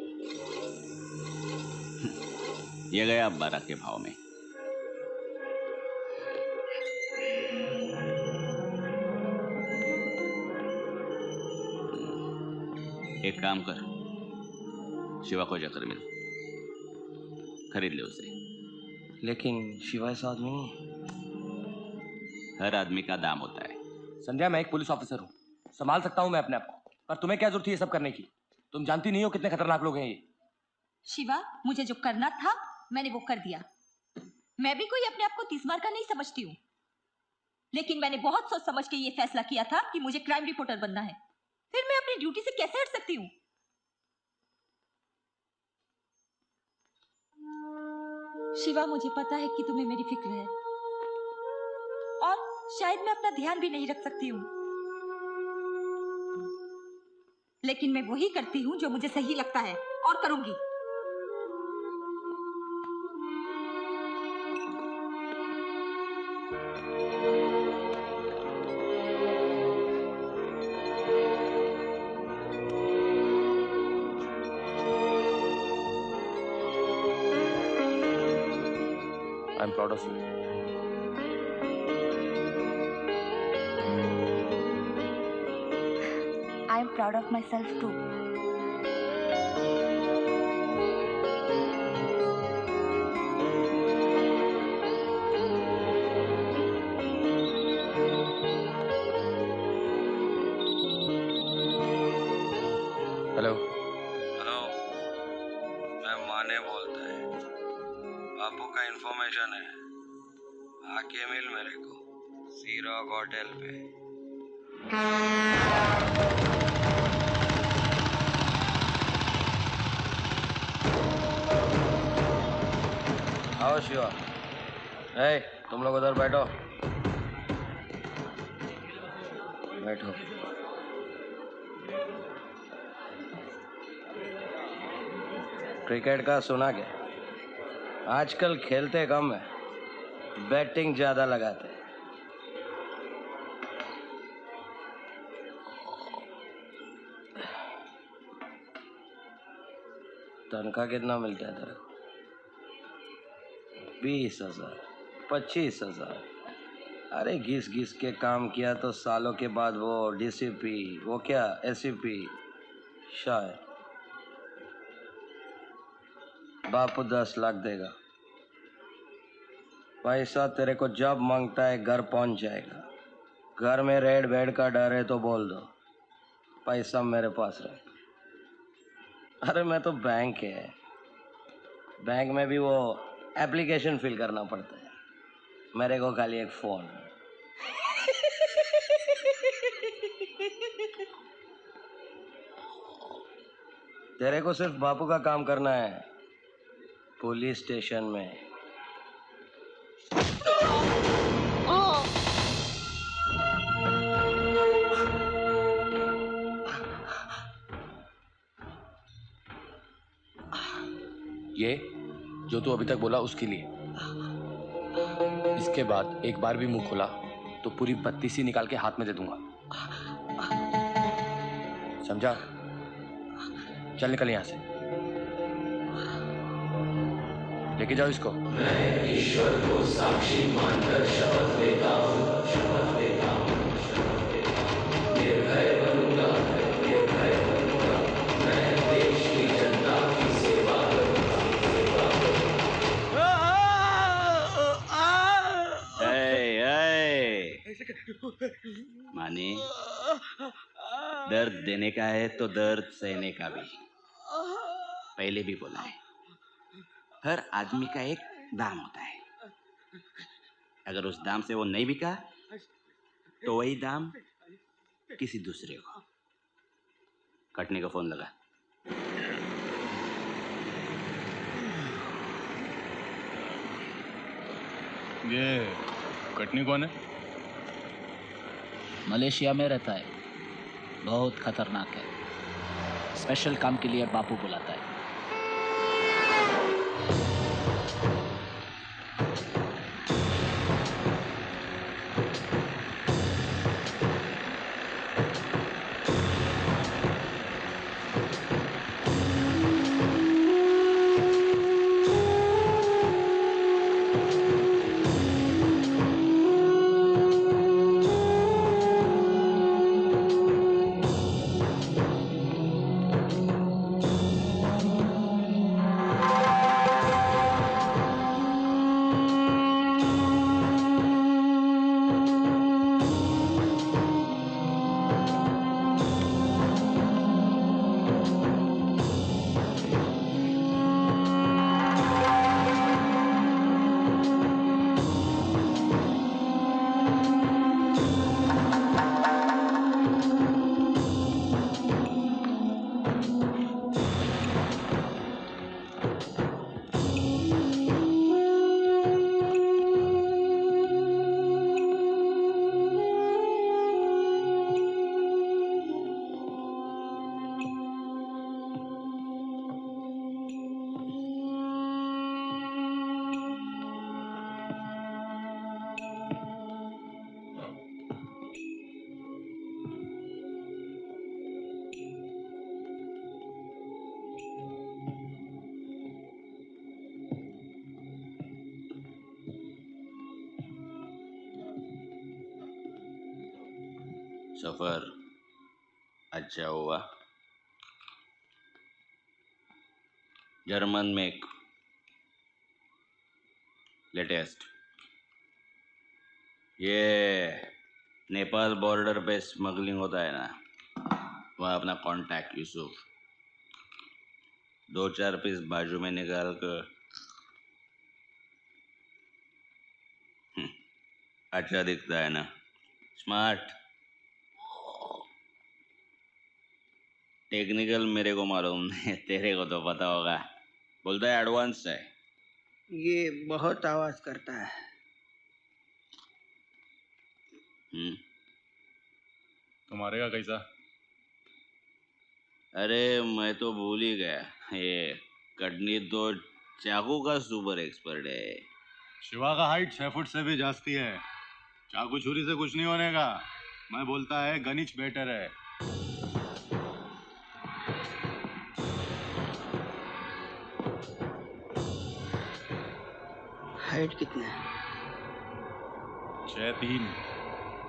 ये गया 12 के भाव में। एक काम कर, शिवा को जाकर मिल, खरीद ले उसे। लेकिन शिवा इस आदमी नहीं। हर आदमी का दाम होता है। संध्या, मैं एक पुलिस ऑफिसर हूँ, संभाल सकता हूँ मैं अपने आप को, पर तुम्हें क्या जरूरत थी ये सब करने की? तुम जानती नहीं हो कितने खतरनाक लोग हैं ये। शिवा, मुझे जो करना था मैंने वो कर दिया। मैं भी कोई अपने आप को 30 बार का नहीं समझती हूँ, लेकिन मैंने बहुत सोच समझ के ये फैसला किया था कि मुझे क्राइम रिपोर्टर बनना है। फिर मैं अपनी ड्यूटी से कैसे हट सकती हूँ? शिवा, मुझे पता है कि तुम्हें मेरी फिक्र है और शायद मैं अपना ध्यान भी नहीं रख सकती हूँ, लेकिन मैं वही करती हूँ जो मुझे सही लगता है और करूंगी। I'm proud of you. I am proud of myself too. Hello. Hello, मैं माने बोलता है। बापू का इंफॉर्मेशन है, आके मिल मेरे को सी रॉक होटल पे। आओ शिवा। ए, तुम लोग उधर बैठो। बैठो। क्रिकेट का सुना क्या? आजकल खेलते कम है, बैटिंग ज्यादा लगाते हैं। तनख्वाह कितना मिलता है तेरे को? 20,000, 25,000। अरे घिस घिस के काम किया तो सालों के बाद वो डीसीपी, वो क्या एसीपी, शायद बापू 10 लाख देगा। पैसा तेरे को जब मांगता है घर पहुंच जाएगा। घर में रेड बेड का डर है तो बोल दो, पैसा मेरे पास रहे। अरे मैं तो बैंक है, बैंक में भी वो एप्लीकेशन फिल करना पड़ता है, मेरे को खाली एक फोन। तेरे को सिर्फ बापू का काम करना है पुलिस स्टेशन में। ये जो तू अभी तक बोला उसके लिए। इसके बाद एक बार भी मुंह खोला तो पूरी 32 निकाल के हाथ में दे दूंगा, समझा? चल निकल यहाँ से, लेके जाओ इसको। मैं ईश्वर को साक्षी मानकर शपथ लेता हूँ, शपथ लेता हूँ, शपथ लेता हूँ। निर्भय बनूंगा, निर्भय बनूंगा। मैं देश की जनता की सेवा करूंगा, सेवा करूंगा। माने, दर्द देने का है तो दर्द सहने का भी। पहले भी बोला है, हर आदमी का एक दाम होता है। अगर उस दाम से वो नहीं बिका तो वही दाम किसी दूसरे को। कटने का फोन लगा। ये कटनी कौन है? मलेशिया में रहता है, बहुत खतरनाक है। स्पेशल काम के लिए बापू बुलाता है। सफर अच्छा हुआ। German make, latest. ये नेपाल बॉर्डर पे स्मगलिंग होता है ना, वहाँ अपना कांटेक्ट यूसुफ 2-4 पीस बाजू में निकाल कर अच्छा दिखता है ना, स्मार्ट। टेक्निकल मेरे को मालूम नहीं, तेरे को तो पता होगा। बोलता है एडवांस है। ये बहुत आवाज करता है। तुम्हारे का कैसा? अरे मैं तो भूल ही गया, ये कटनी तो चाकू का सुपर एक्सपर्ट है। शिवा का हाइट 6 फुट से भी जास्ती है। चाकू छुरी से कुछ नहीं होने का। मैं बोलता है गणिच बेटर है। हाइट कितना है? 6'3".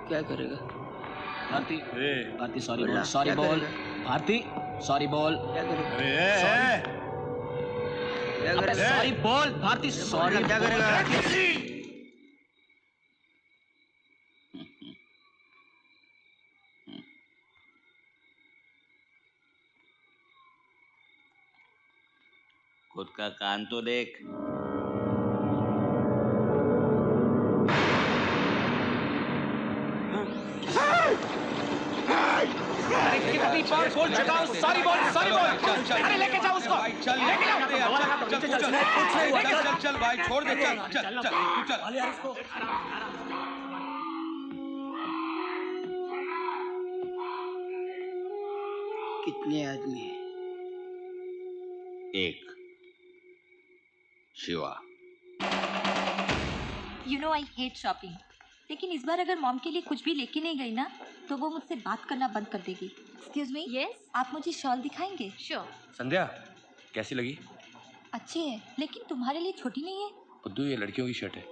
क्या करेगा? भारती, भारती सॉरी बोल, क्या सॉरी बोल, करेगा? भारती सॉरी बोल। क्या करेगा? अबे सॉरी बोल भारती, सॉरी। क्या करेगा? खुद का कान तो देख। कितनी बार बोल चुका हूँ, सॉरी बोल, सॉरी बोल। अरे लेके जाओ उसको, लेके जाओ। चल भाई, छोड़ दे, चल। कितने आदमी हैं? एक, Shiva. You know I hate shopping, लेकिन इस बार अगर मॉम के लिए कुछ भी लेके नहीं गई ना तो वो मुझसे बात करना बंद कर देगी। एक्सक्यूज मी, यस, आप मुझे शॉल दिखाएंगे? श्योर। संध्या कैसी लगी? अच्छी है, लेकिन तुम्हारे लिए छोटी नहीं है। बुद्धू ये लड़कियों की शर्ट है,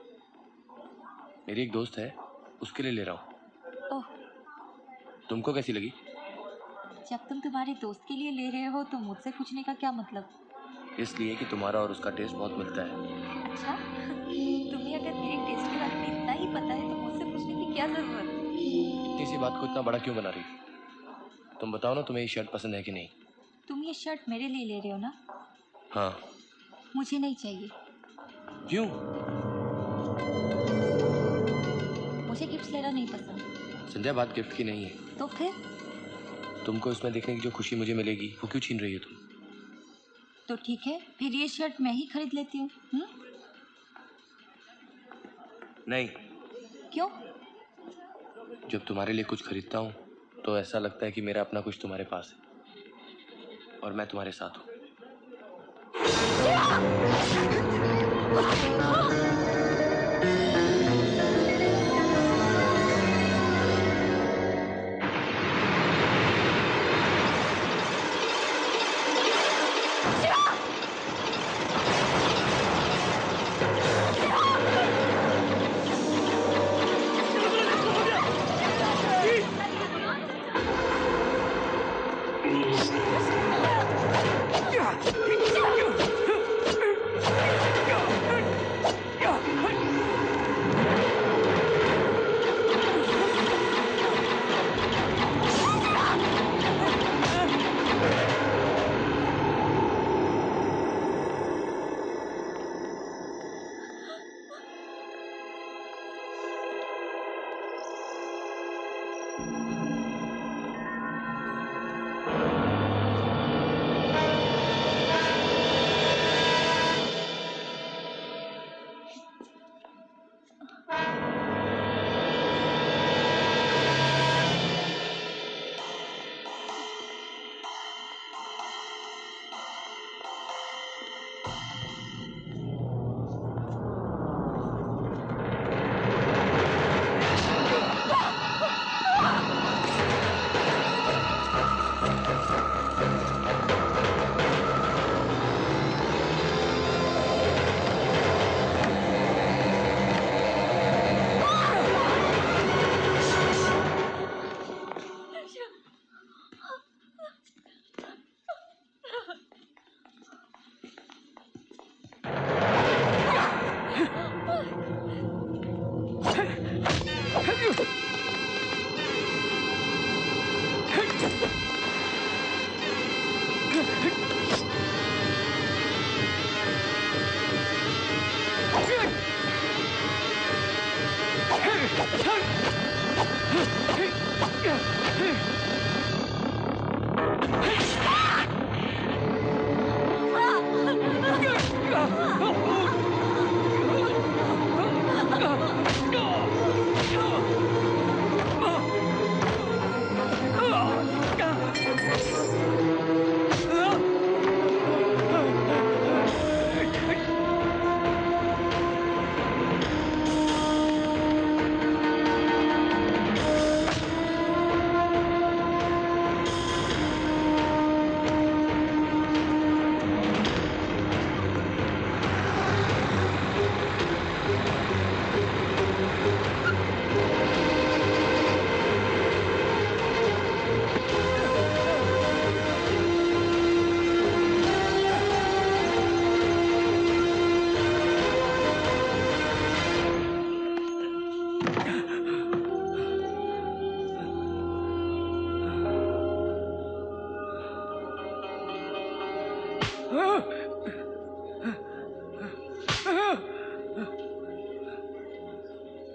मेरी एक दोस्त है उसके लिए ले रहा हूँ। ओह, तुमको कैसी लगी? जब तुम तुम्हारे दोस्त के लिए ले रहे हो तो मुझसे पूछने का क्या मतलब? इसलिए कि तुम्हारा और उसका टेस्ट बहुत मिलता है। अच्छा, तुम्हें अगर मेरे टेस्ट के बारे में इतना ही पता है तो मुझसे पूछने की क्या जरूरत? इतनी सी बात को इतना बड़ा क्यों बना रही? तुम बताओ ना, तुम्हें ये शर्ट पसंद है कि नहीं? तुम ये शर्ट मेरे लिए ले रहे हो ना? हाँ। मुझे नहीं चाहिए। क्यों? मुझे गिफ्ट लेना नहीं पसंद। संध्या बात गिफ्ट की नहीं है। तो फिर? तुमको इसमें देखने की जो खुशी मुझे मिलेगी वो क्यों छीन रही हो तुम? तो ठीक है, फिर ये शर्ट मैं ही खरीद लेती हूँ। नहीं। क्यों? जब तुम्हारे लिए कुछ खरीदता हूँ तो ऐसा लगता है कि मेरा अपना कुछ तुम्हारे पास है और मैं तुम्हारे साथ हूँ।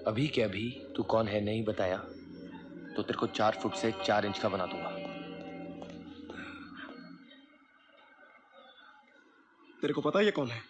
अभी के अभी तू कौन है नहीं बताया तो तेरे को 4 फुट से 4 इंच का बना दूंगा। तेरे को पता है ये कौन है?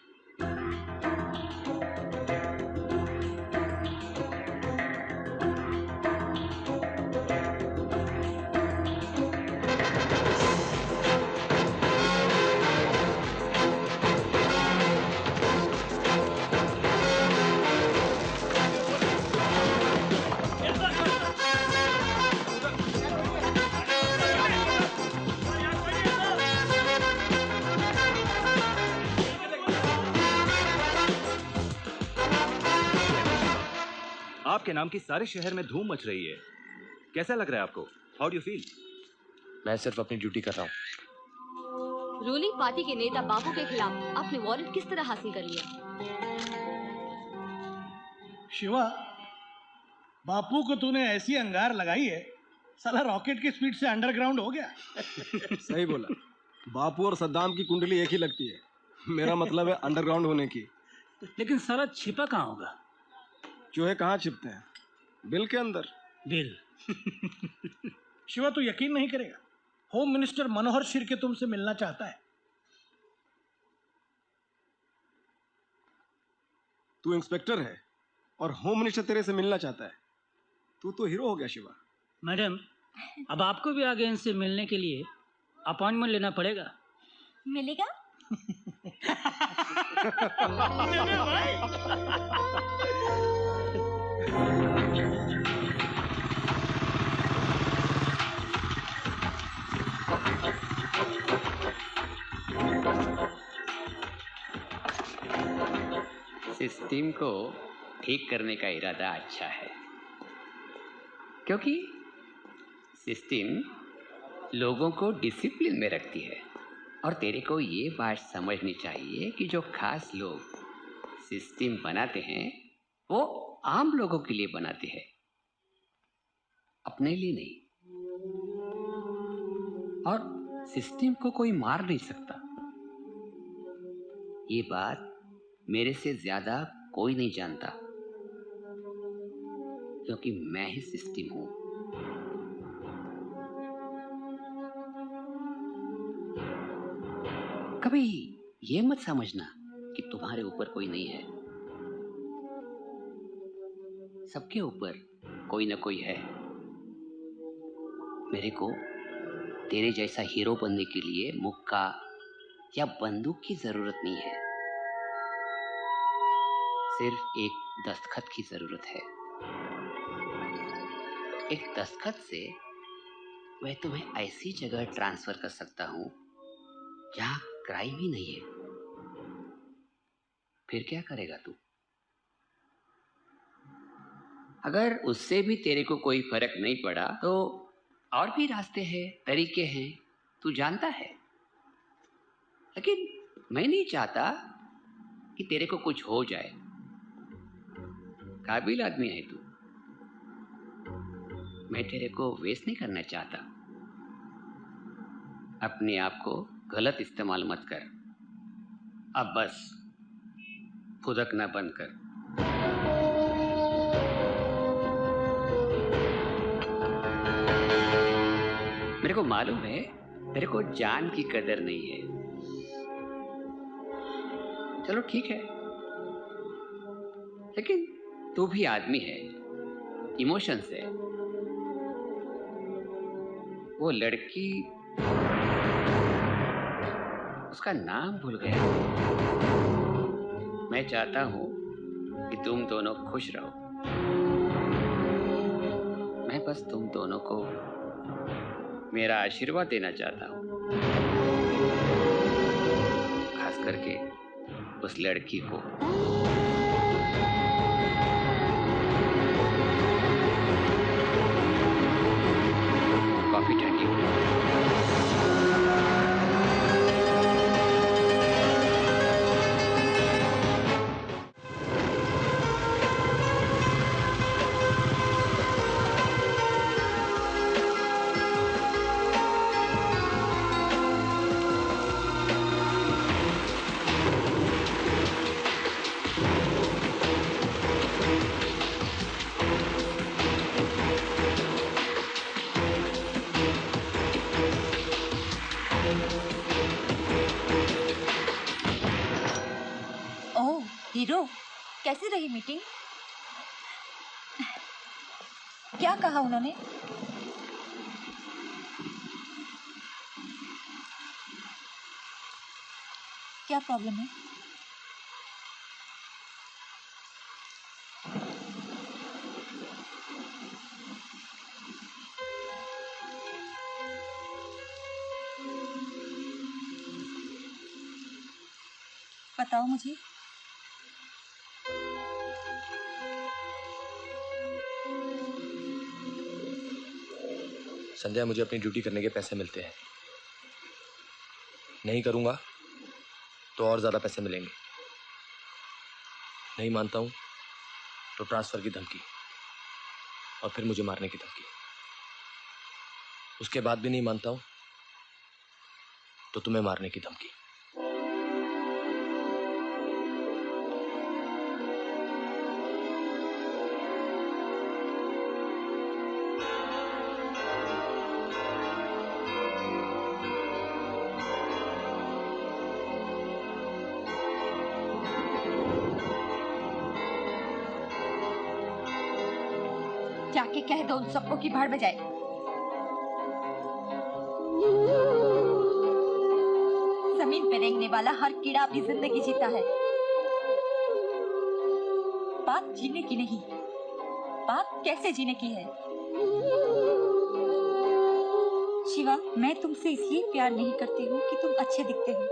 आपके नाम की सारे शहर में धूम मच रही है। कैसा लग रहा है आपको? How do you feel? मैं सिर्फ अपनी ड्यूटी कर रहा हूँ। रूलिंग पार्टी के नेता बापू के खिलाफ आपने वारंट किस तरह हासिल कर लिया? शिवा, बापू को तूने ऐसी अंगार लगाई है, साला रॉकेट की स्पीड से अंडरग्राउंड हो गया। सही बोला। बापू और सद्दाम की कुंडली एक ही लगती है। मेरा मतलब है अंडरग्राउंड होने की। लेकिन साला छिपा कहाँ होगा? चूहे कहाँ छिपते हैं? बिल के अंदर। बिल। शिवा, तू यकीन नहीं करेगा, होम मिनिस्टर मनोहर शिर्के तुमसे मिलना चाहता है। तू इंस्पेक्टर है और होम मिनिस्टर तेरे से मिलना चाहता है। तू तो हीरो हो गया शिवा। मैडम, अब आपको भी आगे इनसे मिलने के लिए अपॉइंटमेंट लेना पड़ेगा। मिलेगा? सिस्टम को ठीक करने का इरादा अच्छा है, क्योंकि सिस्टम लोगों को डिसिप्लिन में रखती है। और तेरे को ये बात समझनी चाहिए कि जो खास लोग सिस्टम बनाते हैं वो आम लोगों के लिए बनाते हैं, अपने लिए नहीं। और सिस्टम को कोई मार नहीं सकता। ये बात मेरे से ज्यादा कोई नहीं जानता, क्योंकि मैं ही सिस्टम हूं। कभी ये मत समझना कि तुम्हारे ऊपर कोई नहीं है। सबके ऊपर कोई ना कोई है। मेरे को तेरे जैसा हीरो बनने के लिए मुक्का या बंदूक की जरूरत नहीं है, सिर्फ एक दस्तखत की जरूरत है। एक दस्तखत से मैं तुम्हें ऐसी जगह ट्रांसफर कर सकता हूं जहां क्राइम ही नहीं है। फिर क्या करेगा तू? अगर उससे भी तेरे को कोई फर्क नहीं पड़ा तो और भी रास्ते हैं, तरीके हैं, तू जानता है। लेकिन मैं नहीं चाहता कि तेरे को कुछ हो जाए। काबिल आदमी है तू, मैं तेरे को वेस्ट नहीं करना चाहता। अपने आप को गलत इस्तेमाल मत कर। अब बस फुदकना बंद कर। मेरे को मालूम है तेरे को जान की कदर नहीं है। चलो ठीक है, लेकिन तू भी आदमी है, इमोशंस है। वो लड़की, उसका नाम भूल गया। मैं चाहता हूं कि तुम दोनों खुश रहो। मैं बस तुम दोनों को मेरा आशीर्वाद देना चाहता हूं, खास करके उस लड़की को। कॉफी ठंडी हो। हीरो, कैसी रही मीटिंग? क्या कहा उन्होंने? क्या प्रॉब्लम है? बताओ मुझे। संध्या, मुझे अपनी ड्यूटी करने के पैसे मिलते हैं। नहीं करूंगा तो और ज़्यादा पैसे मिलेंगे। नहीं मानता हूं तो ट्रांसफ़र की धमकी और फिर मुझे मारने की धमकी। उसके बाद भी नहीं मानता हूं तो तुम्हें मारने की धमकी। जाके कह दो उन सबको कि भाड़ में जाए। जमीन पे रेंगने वाला हर कीड़ा अपनी जिंदगी जीता है। बात जीने की नहीं, बात कैसे जीने की है। शिवा, मैं तुमसे इसलिए प्यार नहीं करती हूँ कि तुम अच्छे दिखते हो,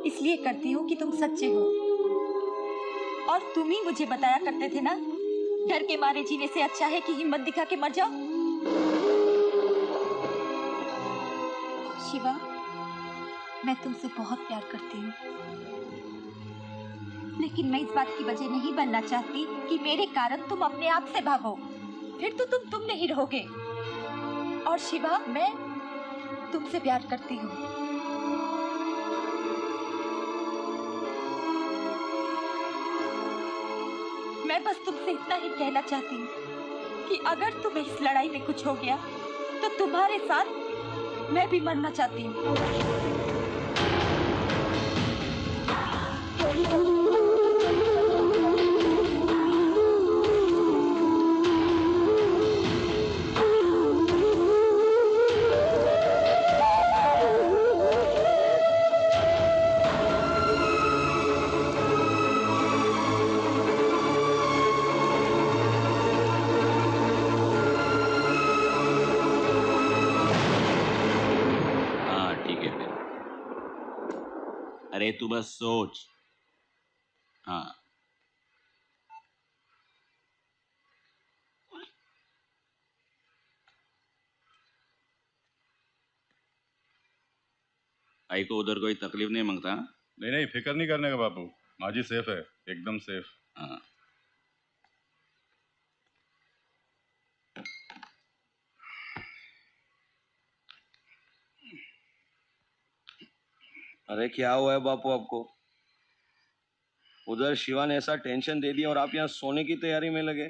इसलिए करती हूँ कि तुम सच्चे हो। और तुम ही मुझे बताया करते थे ना, डर के मारे जीने से अच्छा है कि हिम्मत दिखा के मर जाओ। शिवा, मैं तुमसे बहुत प्यार करती हूँ, लेकिन मैं इस बात की वजह नहीं बनना चाहती कि मेरे कारण तुम अपने आप से भागो। फिर तो तुम नहीं रहोगे। और शिवा, मैं तुमसे प्यार करती हूँ। मैं बस तुमसे इतना ही कहना चाहती हूँ कि अगर तुम्हें इस लड़ाई में कुछ हो गया तो तुम्हारे साथ मैं भी मरना चाहती हूँ। अरे तू बस सोच। हाँ, आई को उधर कोई तकलीफ नहीं मांगता? नहीं नहीं, फिक्र नहीं करने का बापू, माजी सेफ है, एकदम सेफ। हाँ। अरे क्या हुआ है बापू आपको? उधर शिवा ने ऐसा टेंशन दे दिया और आप यहाँ सोने की तैयारी में लगे।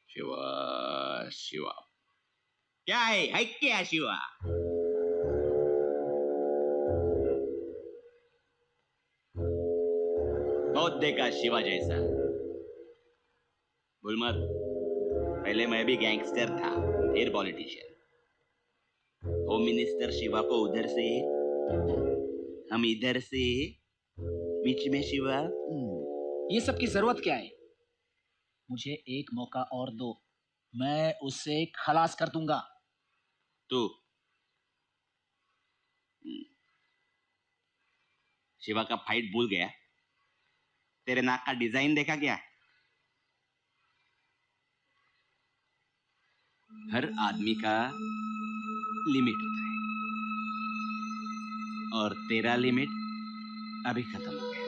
शिवा शिवा क्या है क्या शिवा? बहुत देखा शिवा जैसा। भूल मत, पहले मैं भी गैंगस्टर था, फिर पॉलिटिशियन। होम मिनिस्टर शिवा को उधर से, हम इधर से, बीच में शिवा। ये सब की जरूरत क्या है? मुझे एक मौका और दो, मैं उससे खलास कर दूंगा। तू शिवा का फाइट भूल गया? तेरे नाक का डिजाइन देखा क्या? हर आदमी का लिमिट होता है और तेरा लिमिट अभी खत्म हो गया।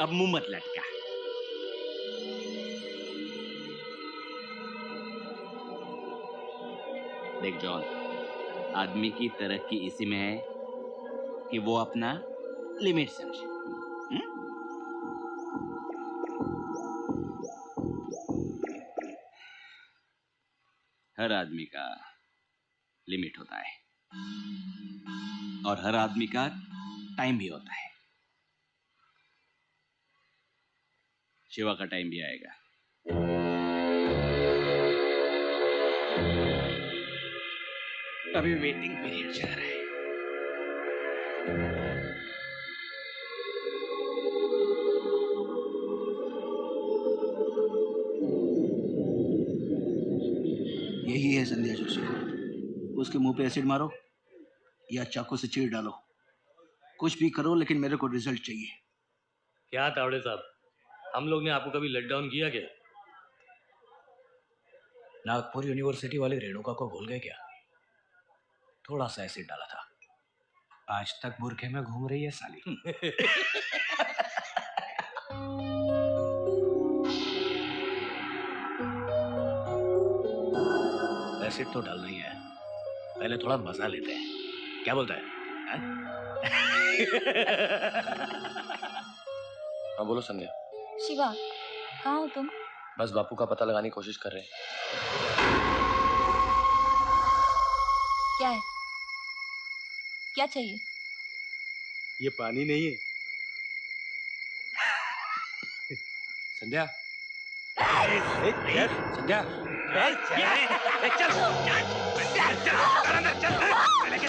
अब मुंह मत लटका। देख जॉन, आदमी की तरक्की इसी में है कि वो अपना लिमिट समझे। हर आदमी का लिमिट होता है और हर आदमी का टाइम भी होता है। शिवा का टाइम भी आएगा। अभी वेटिंग पीरियड चल रहा है। यही है संध्या जोशी। उसके मुंह पे एसिड मारो या चाकू से चीर डालो, कुछ भी करो, लेकिन मेरे को रिजल्ट चाहिए। क्या तावड़े साहब, हम लोग ने आपको कभी लेट डाउन किया क्या? नागपुर यूनिवर्सिटी वाली रेणुका को भूल गए क्या? थोड़ा सा एसिड डाला था, आज तक बुरखे में घूम रही है साली। एसिड तो डालना ही है, पहले थोड़ा मजा लेते हैं। क्या बोलता है? हाँ बोलो संध्या। शिवा, कहाँ हो तुम? बस बापू का पता लगाने की कोशिश कर रहे हैं। क्या है? क्या चाहिए? ये पानी नहीं है। संध्या, संध्या,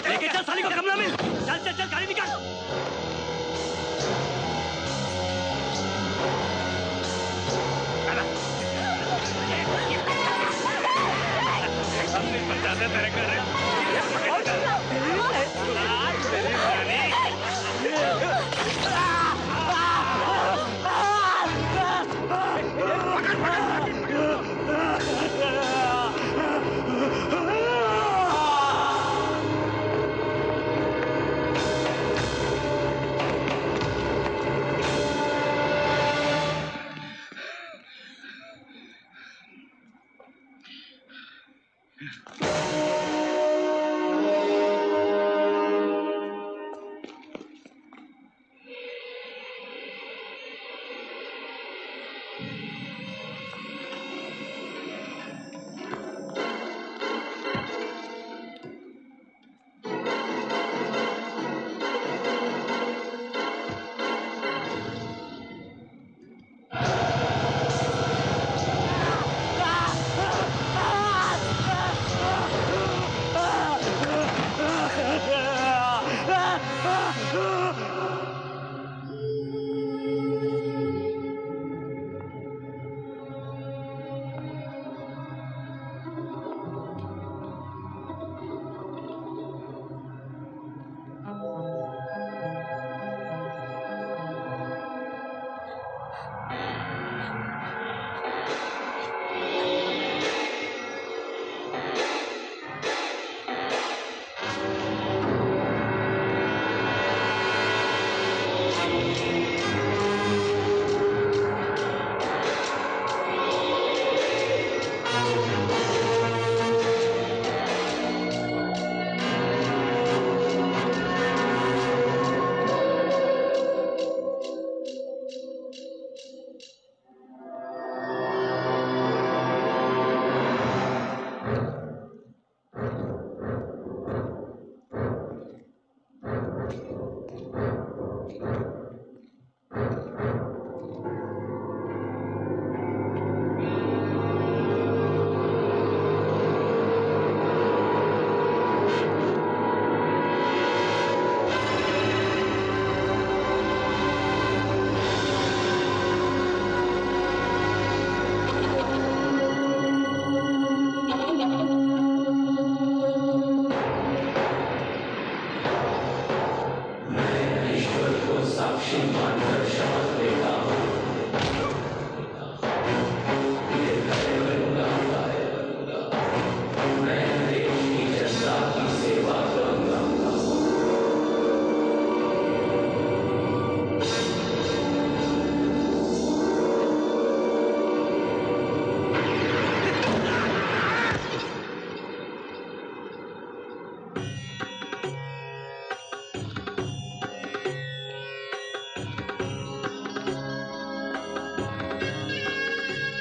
लेके चल साली को कमरा में। चल चल चल, गाड़ी निकाल। हमने बता दे तेरे घर।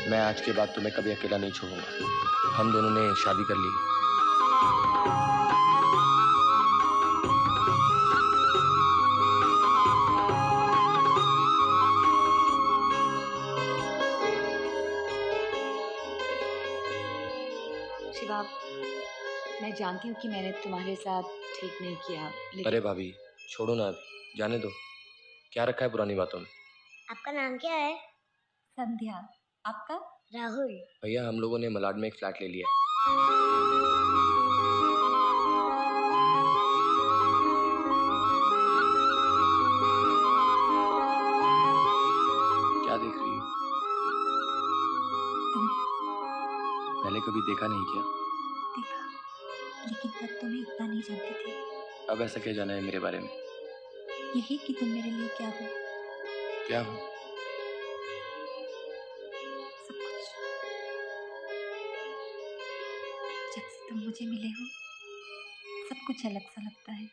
मैं आज के बाद तुम्हें कभी अकेला नहीं छोड़ूंगा। हम दोनों ने शादी कर ली। जानती हूँ कि मैंने तुम्हारे साथ ठीक नहीं किया, लेकिन अरे भाभी छोड़ो ना, अभी जाने दो। क्या रखा है पुरानी बातों में? आपका नाम क्या है? संध्या। आपका? राहुल। भैया हम लोगों ने मलाड में एक फ्लैट ले लिया। क्या देख रही हो? पहले कभी देखा नहीं क्या? देखा, लेकिन तब तुम्हें इतना नहीं जानती थी। अब ऐसा क्या जाना है मेरे बारे में? यही कि तुम मेरे लिए क्या हो। क्या हो? सब कुछ। जब से तुम मुझे मिले हो सब कुछ अलग सा लगता है।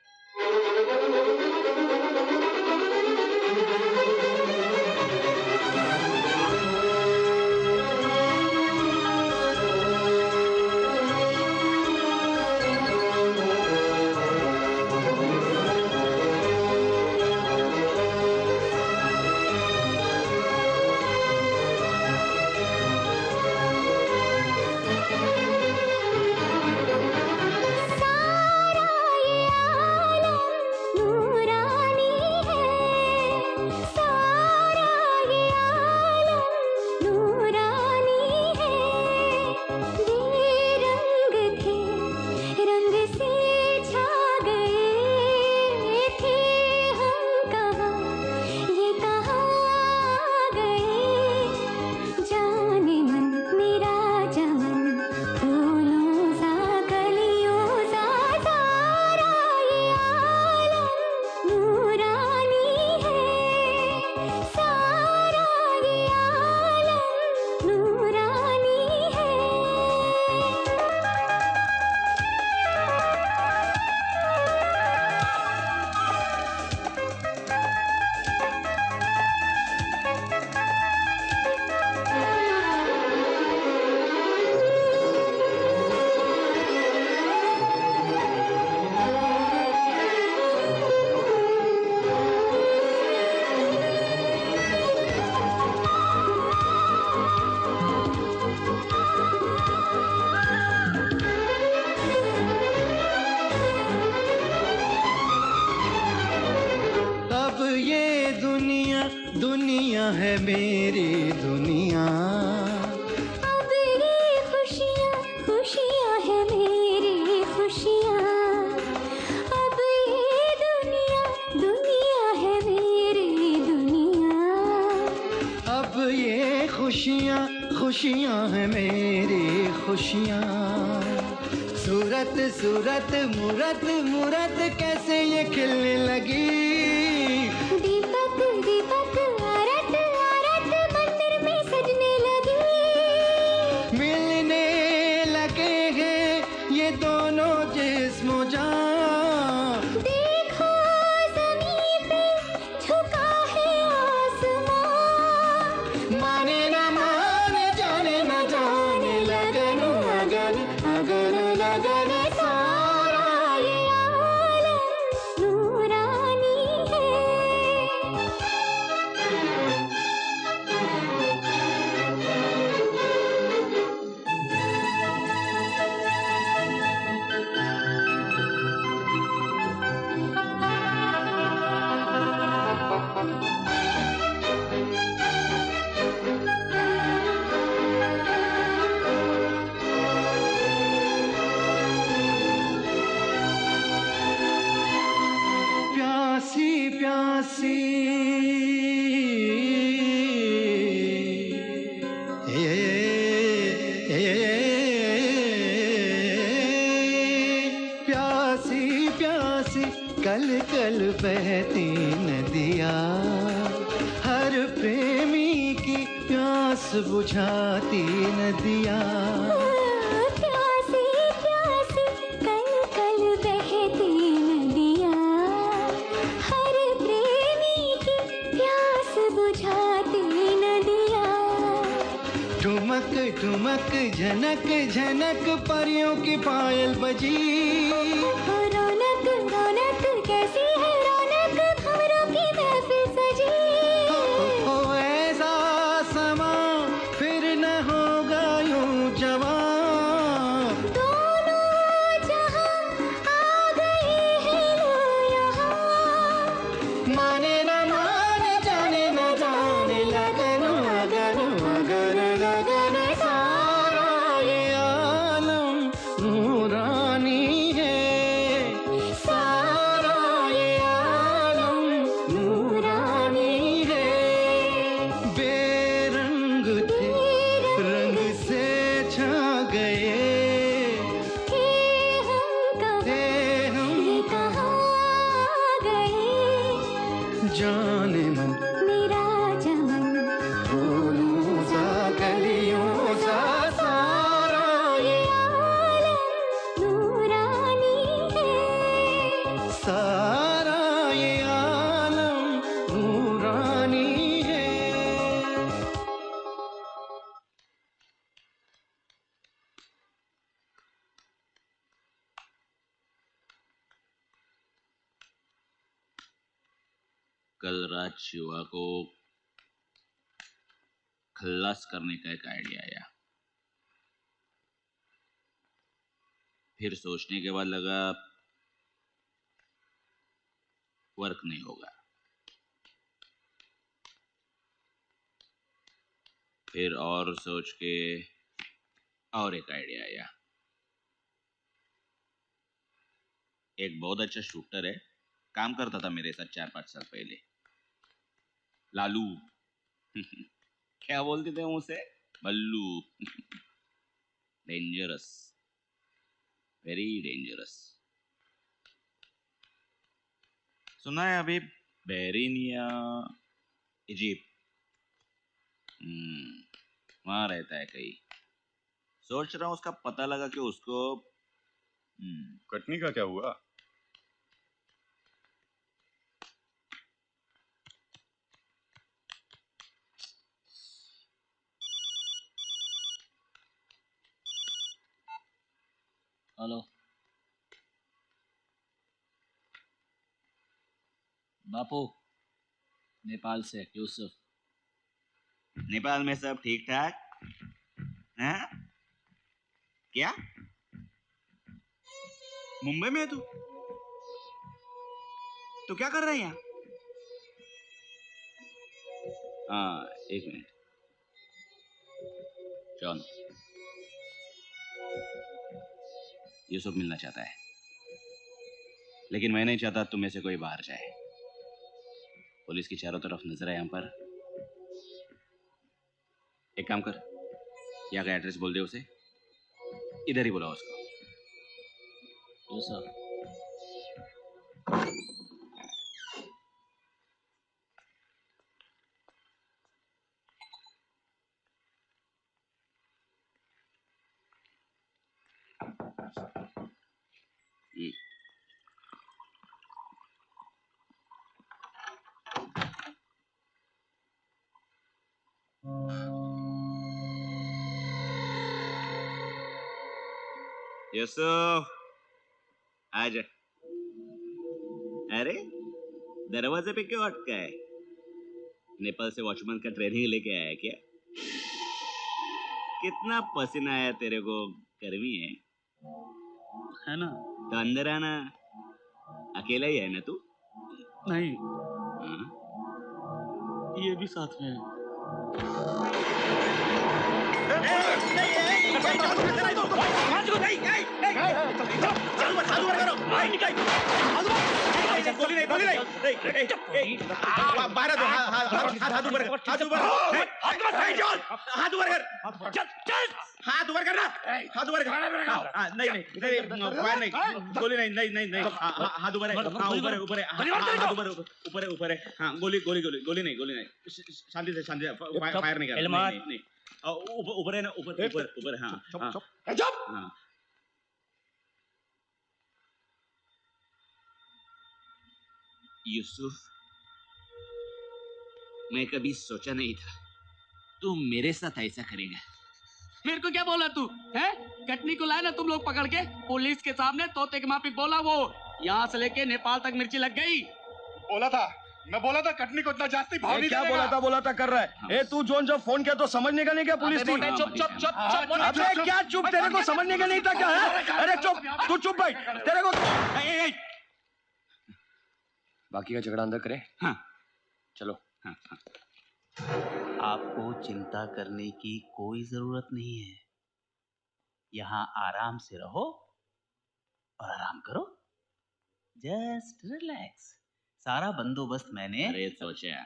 दुनिया है मेरी दुनिया। अब ये खुशियाँ खुशियाँ है मेरी खुशियाँ। अब ये दुनिया दुनिया है मेरी दुनिया। अब ये खुशियाँ खुशियाँ है मेरी खुशियाँ। सूरत सूरत मूरत मूरत कैसे ये खिलने लगी। दीपक दीपक आरत आरत मंदिर में सजने लगी। मिलने लगे हैं ये दोनों जिस्म जान। देखो ज़मीन पे झुका है आसमान। माने न माने जाने न जाने लगन अगन अगन लगन सारा ये आलम नूरानी है। प्यासी प्यासी प्यासी प्यासी कल कल बहती नदिया। हर प्रेमी की प्यास बुझाती नदिया। प्यासी प्यासी कल कल बहती नदियाँ। हर प्रेमी की प्यास बुझाती नदियाँ। ठुमक ठुमक झनक झनक परियों की पायल बजी। रौनक रौनक कैसी है रौनक भंवरों की महफिल सजी। ओ ऐसा समा फिर न होगा यूं जवां। दोनों जहां माने न माने जाने न जाने लगन अगन मगन लगन सारा ये आलम नूरानी है सारा ये आलम नूरानी है बेरंग थे रंग से छा गए जाने मन मेरा चमन फूलों सा कलियों सा सारा ये आलम नूरानी है सारा ये आलम नूरानी है। कल रात शिवा को खल्लास करने का एक आइडिया आया। फिर सोचने के बाद लगा वर्क नहीं होगा। फिर और सोच के और एक आइडिया आया। एक बहुत अच्छा शूटर है, काम करता था मेरे साथ 4-5 साल पहले, लालू। क्या बोलते थे उसे? बल्लू। Dangerous, very dangerous. सुना है अभी बहरीन या इजिप्ट, वहां रहता है कहीं। सोच रहा हूँ उसका पता लगा कि उसको कटनी का क्या हुआ? हेलो, बापू, नेपाल से यूसुफ। नेपाल में सब ठीक ठाक हैं? क्या मुंबई में है तू? तो क्या कर रहे हैं यहाँ? हाँ, एक मिनट। जॉन, यूसुफ मिलना चाहता है, लेकिन मैं नहीं चाहता तुम में से कोई बाहर जाए। पुलिस की चारों तरफ नजर है यहाँ पर। एक काम कर, यहाँ का एड्रेस बोल दे उसे, इधर ही बुलाओ उसको। यूसुफ, यूसुफ आजा। अरे दरवाजे पे क्यों अटका है? नेपाल से वॉचमैन का ट्रेनिंग लेके आया क्या? कितना पसीना आया तेरे को, गर्मी है ना? तो अंदर आना। अकेला ही है ना तू? नहीं, ये भी साथ में है। हाथ ऊपर करना, हाथ ऊपर कर। नहीं, फायर नहीं, गोली नहीं, हाथ ऊपर है, ऊपर ऊपर है। हाँ, गोली नहीं, शांति से, फायर नहीं करना। नहीं, ऊपर है ना, ऊपर। हाँ। यूसुफ, मैं कभी सोचा नहीं था तू मेरे साथ ऐसा करेगा। मेरे को क्या बोला तू है? कटनी को लाया ना तुम लोग पकड़ के पुलिस के सामने, तोते के माफिक बोला वो। यहाँ से लेके नेपाल तक मिर्ची लग गई। मैं बोला था कटनी को इतना जास्ती भाव नहीं क्या बोला था कर रहा है? ए तू जोन जब फोन किया तो समझने का नहीं क्या पुलिस थी? चुप। अबे क्या चुप, तेरे को समझने का नहीं था क्या है? अरे चुप, तू चुप भाई, तेरे को बाकी का झगड़ा अंदर करें। हाँ चलो। हाँ हाँ। आपको चिंता करने की कोई जरूरत नहीं है। यहाँ आराम से रहो और आराम करो। Just relax. सारा बंदोबस्त मैंने। अरे सोचा,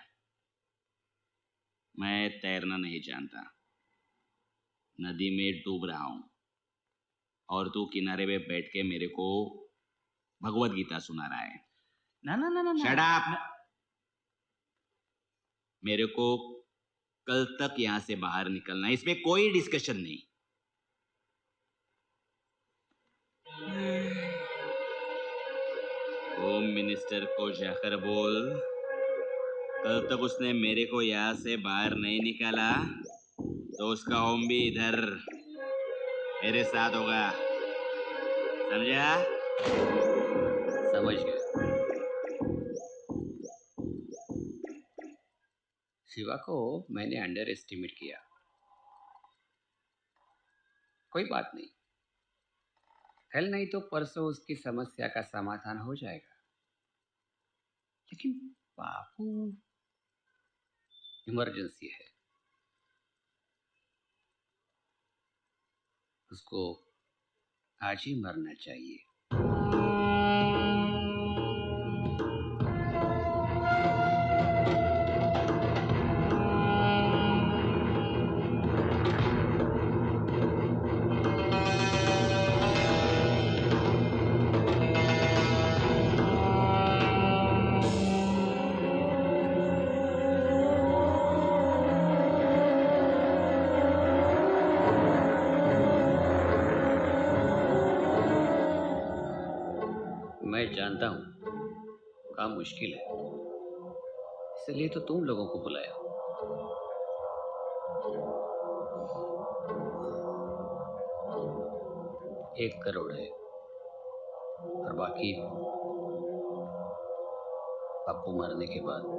मैं तैरना नहीं जानता, नदी में डूब रहा हूं और तू किनारे पे बैठ के मेरे को भगवत गीता सुना रहा है। ना ना ना ना शट अप। मेरे को कल तक यहां से बाहर निकलना है, इसमें कोई डिस्कशन नहीं। होम मिनिस्टर को जाकर बोल, कल तक उसने मेरे को यहाँ से बाहर नहीं निकाला तो उसका होम भी इधर मेरे साथ होगा, समझा? समझ गया। शिवा को मैंने अंडर एस्टिमेट किया। कोई बात नहीं, कल नहीं तो परसों उसकी समस्या का समाधान हो जाएगा। लेकिन बापू, इमरजेंसी है, उसको आज ही मरना चाहिए। मैं जानता हूं काम मुश्किल है, इसलिए तो तुम लोगों को बुलाया। 1 करोड़ है और बाकी पप्पू मरने के बाद।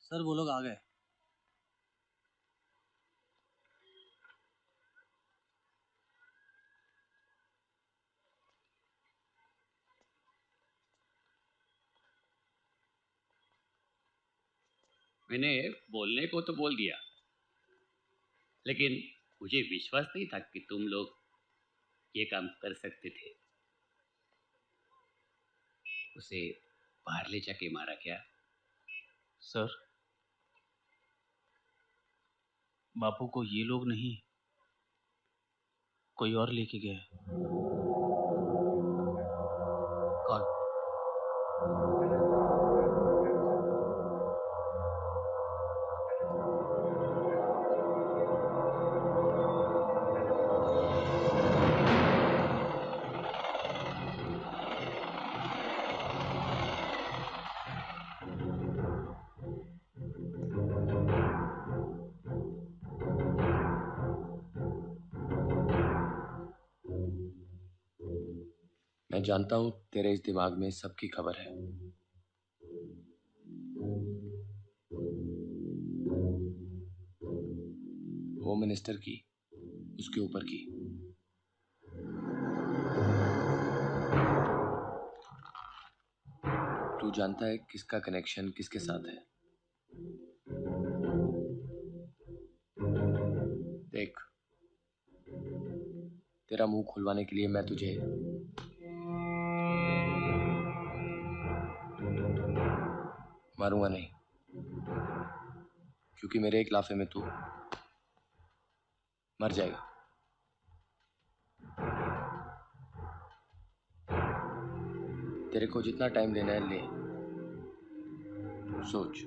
सर वो लोग आ गए। मैंने बोलने को तो बोल दिया, लेकिन मुझे विश्वास नहीं था कि तुम लोग ये काम कर सकते थे। उसे बाहर ले जाके मारा क्या? सर, बापू को ये लोग नहीं, कोई और लेके गया। कौन? मैं जानता हूं तेरे इस दिमाग में सबकी खबर है। होम मिनिस्टर की, उसके ऊपर की। तू जानता है किसका कनेक्शन किसके साथ है? देख, तेरा मुंह खुलवाने के लिए मैं तुझे मारूंगा नहीं, क्योंकि मेरे एक लाफे में तू मर जाएगा। तेरे को जितना टाइम लेना है ले, सोच।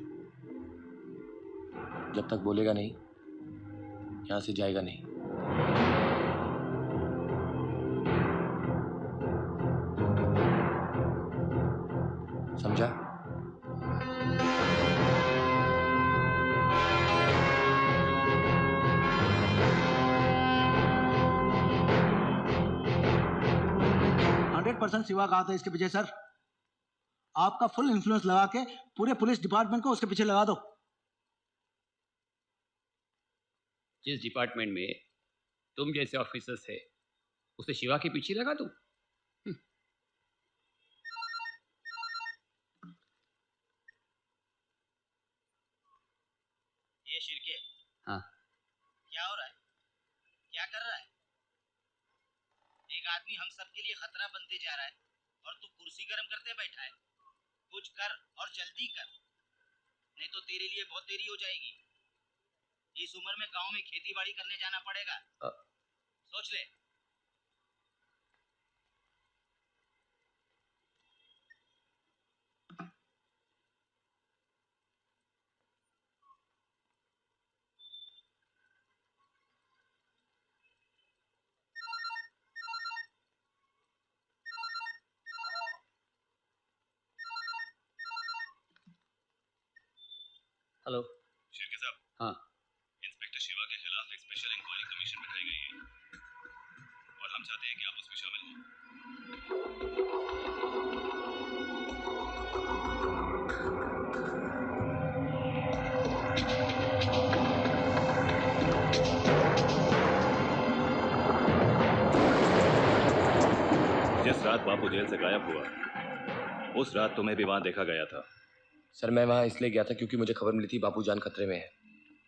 जब तक बोलेगा नहीं यहां से जाएगा नहीं। समझा? सिवा कहा था इसके पीछे सर। आपका फुल इन्फ्लुएंस लगा के पूरे पुलिस डिपार्टमेंट को उसके पीछे लगा दो। जिस डिपार्टमेंट में तुम जैसे ऑफिसर्स है उसे शिवा के पीछे लगा दूं? ये शिरके, हाँ, क्या हो रहा है? क्या कर रहा है? एक आदमी हम सब के लिए खतरा बनते जा रहा है और तू कुर्सी गर्म करते बैठा है। कुछ कर और जल्दी कर, नहीं तो तेरे लिए बहुत देरी हो जाएगी। इस उम्र में गांव में खेती बाड़ी करने जाना पड़ेगा। सोच ले। हेलो शिरके साहब। हाँ, इंस्पेक्टर शिवा के खिलाफ एक स्पेशल इंक्वायरी कमीशन बिठाई गई है और हम चाहते हैं कि आप उसमें शामिल हों। जिस रात बापू जेल से गायब हुआ उस रात तुम्हें भी वहां देखा गया था। सर मैं वहां इसलिए गया था क्योंकि मुझे खबर मिली थी बापू जान खतरे में है,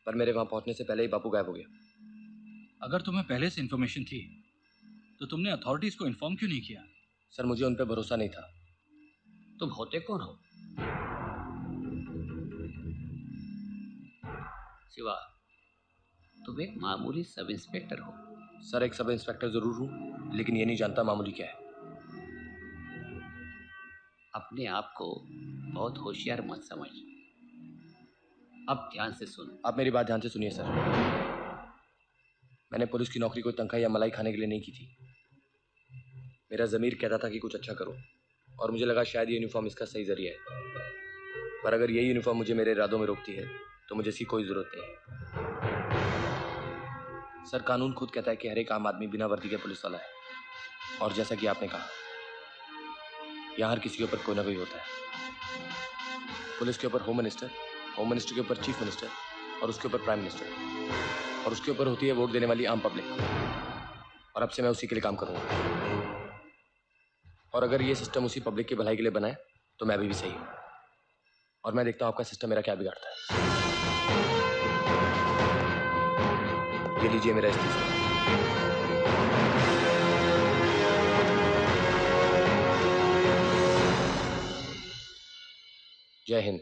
पर मेरे वहां पहुंचने से पहले ही बापू गायब हो गया। अगर तुम्हें पहले से इन्फॉर्मेशन थी तो तुमने अथॉरिटीज को इन्फॉर्म क्यों नहीं किया? सर मुझे उन पर भरोसा नहीं था। तुम होते कौन हो? शिवा, तुम एक मामूली सब इंस्पेक्टर हो। सर एक सब इंस्पेक्टर जरूर हूं, लेकिन ये नहीं जानता मामूली क्या है। अपने आप को बहुत होशियार मत समझ। अब ध्यान से सुनो। आप मेरी बात ध्यान से सुनिए सर। मैंने पुलिस की नौकरी कोई तनख्वाह या मलाई खाने के लिए नहीं की थी। मेरा ज़मीर कहता था कि कुछ अच्छा करो और मुझे लगा शायद ये यूनिफॉर्म इसका सही जरिया है। पर अगर ये यूनिफॉर्म मुझे मेरे इरादों में रोकती है तो मुझे इसकी कोई ज़रूरत नहीं है। सर कानून खुद कहता है कि हर एक आम आदमी बिना वर्दी के पुलिस वाला है, और जैसा कि आपने कहा यहाँ हर किसी के ऊपर कोई ना कोई होता है। पुलिस के ऊपर होम मिनिस्टर के ऊपर चीफ मिनिस्टर और उसके ऊपर प्राइम मिनिस्टर, और उसके ऊपर होती है वोट देने वाली आम पब्लिक। और अब से मैं उसी के लिए काम करूँगा, और अगर ये सिस्टम उसी पब्लिक की भलाई के लिए बना है तो मैं भी सही हूँ। और मैं देखता हूँ आपका सिस्टम मेरा क्या बिगाड़ता है। ये लीजिए मेरा इस्तीफा। जय हिंद।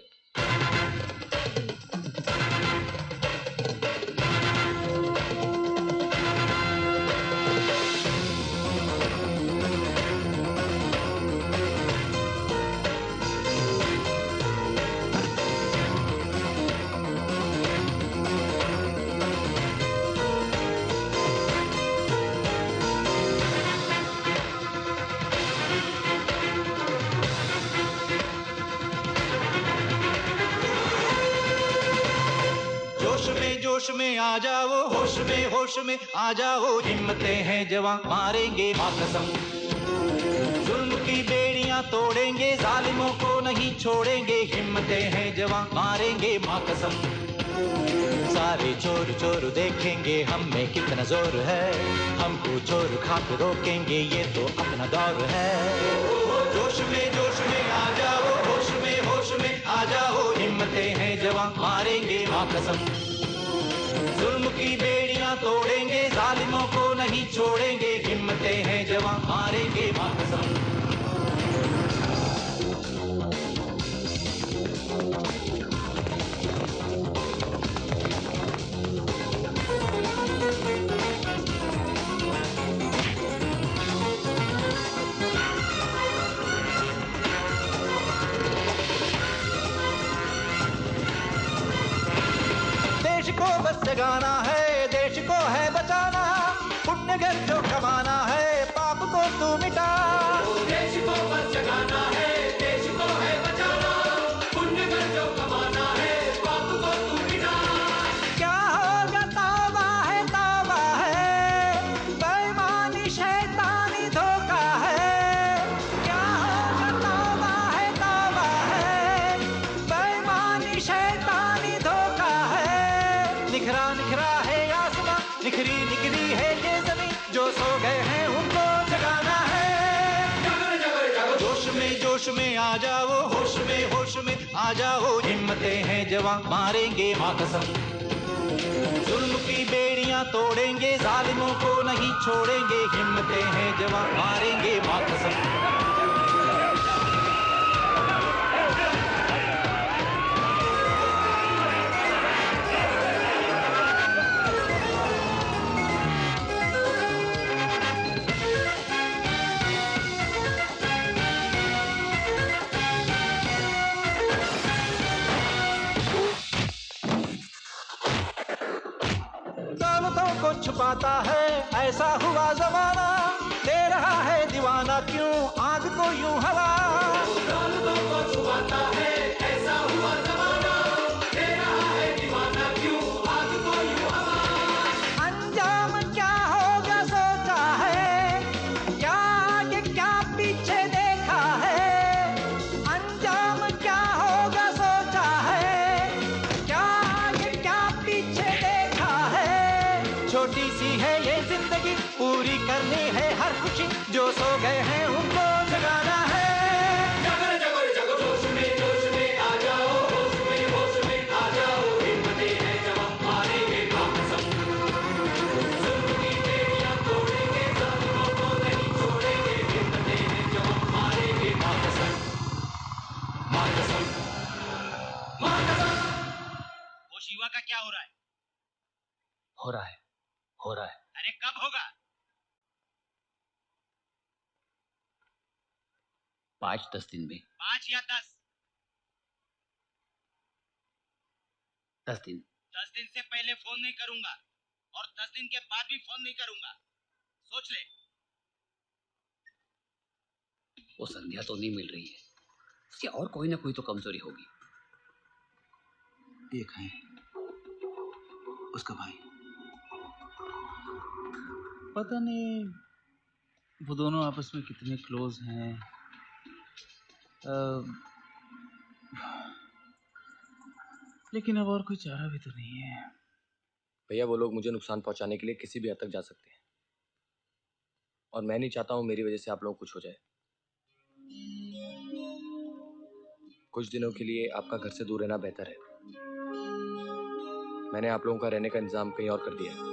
जोश में आ जाओ, होश में आ जाओ। हिम्मतें हैं जवां, मारेंगे मां कसम। जुल्म की बेड़ियां तोड़ेंगे, जालिमों को नहीं छोड़ेंगे। हिम्मतें हैं जवां, मारेंगे मां कसम। सारे चोर चोर देखेंगे हम में कितना जोर है। हमको चोर खाक रोकेंगे, ये तो अपना दौर है। जोश में आ जाओ, होश में आ जाओ। हिम्मतें हैं जवां, मारेंगे मां कसम। जुल्म की बेड़ियां तोड़ेंगे, जालिमों को नहीं छोड़ेंगे। जवां मारेंगे मां कसम। देश को बस जगाना है, देश को है बचाना, पुण्य घर जो कमाना है, पाप को तू मिटा। देश को बस जगाना है, देश को है बचाना, पुण्य घर जो कमाना है, पाप को तू मिटा। क्या होगा तौबा है, बेईमानी शैतानी धोखा है। क्या होगा तौबा है, बेईमानी शैतानी धोखा है। निखरा निखरा है आसमां, निखरी निखरी है ये जमीन, जो सो गए हैं उनको जगाना है। जोश में आ जाओ, होश में आ जाओ, हिम्मतें हैं जवां मारेंगे मां कसम। जुल्म की बेड़ियां तोड़ेंगे, जालिमों को नहीं छोड़ेंगे, हिम्मतें हैं जवां मारेंगे मां कसम। दौलतों को छुपाता है ऐसा हुआ जमाना, दे रहा है दीवाना क्यों आग को यूं हवा। दौलतों को छुपाता है ऐसा हुआ जमाना, दे रहा है दीवाना क्यों आग को यूं हवा। अंजाम क्या होगा सोचा है, क्या आगे क्या पीछे देखा है। अंजाम क्या होगा सोचा है, क्या आगे क्या पीछे देखा है। छोटी सी है ये जिंदगी, पूरी करनी है हर खुशी, जो सो गए हैं उनको जगाना है। जगो जगो जगो जोश में आ जाओ, होश में आ जाओ, हिम्मतें हैं जवां मारेंगे मां कसम। जुल्म की बेड़ियां तोड़ेंगे, जालिमों को नहीं छोड़ेंगे, हिम्मतें हैं जवां मारेंगे मां कसम। मां कसम, मां कसम। वो शिवा का क्या हो रहा है? हो रहा है, हो रहा है। अरे कब होगा? 5-10 दिन में। 5 या 10? 10 दिन। 10 दिन से पहले फोन नहीं करूंगा और 10 दिन के बाद भी फोन नहीं करूंगा, सोच ले। वो संध्या तो नहीं मिल रही है, उसकी और कोई ना कोई तो कमजोरी होगी। एक है उसका भाई। पता नहीं वो दोनों आपस में कितने क्लोज हैं। लेकिन अब और कोई चारा भी तो नहीं है। भैया वो लोग मुझे नुकसान पहुंचाने के लिए किसी भी हद तक जा सकते हैं, और मैं नहीं चाहता हूं मेरी वजह से आप लोगों को कुछ हो जाए। कुछ दिनों के लिए आपका घर से दूर रहना बेहतर है। मैंने आप लोगों का रहने का इंतजाम कहीं और कर दिया है।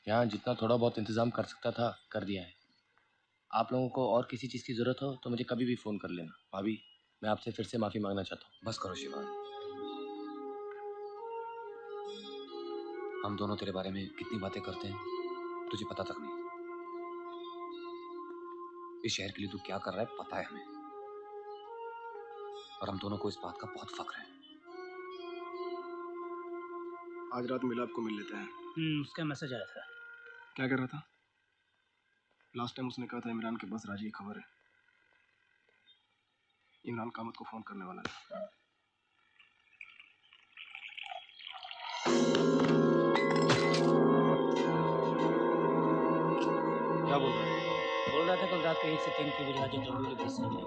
यहाँ जितना थोड़ा बहुत इंतजाम कर सकता था कर दिया है। आप लोगों को और किसी चीज़ की ज़रूरत हो तो मुझे कभी भी फ़ोन कर लेना। भाभी, मैं आपसे फिर से माफ़ी मांगना चाहता हूँ। बस करो शिवा, हम दोनों तेरे बारे में कितनी बातें करते हैं तुझे पता तक नहीं। इस शहर के लिए तू क्या कर रहा है पता है हमें, और हम दोनों को इस बात का बहुत फख्र है। आज रात मिलाप को मिल लेते हैं। उसका मैसेज आया था। क्या कर रहा था? लास्ट टाइम उसने कहा था इमरान के बस राजी की खबर है। इमरान कामत को फोन करने वाला था। क्या बोल रहा है? बोल रहा था कल रात के 1 से 3 के बीच आज इंटरव्यू के लिए भेजना है।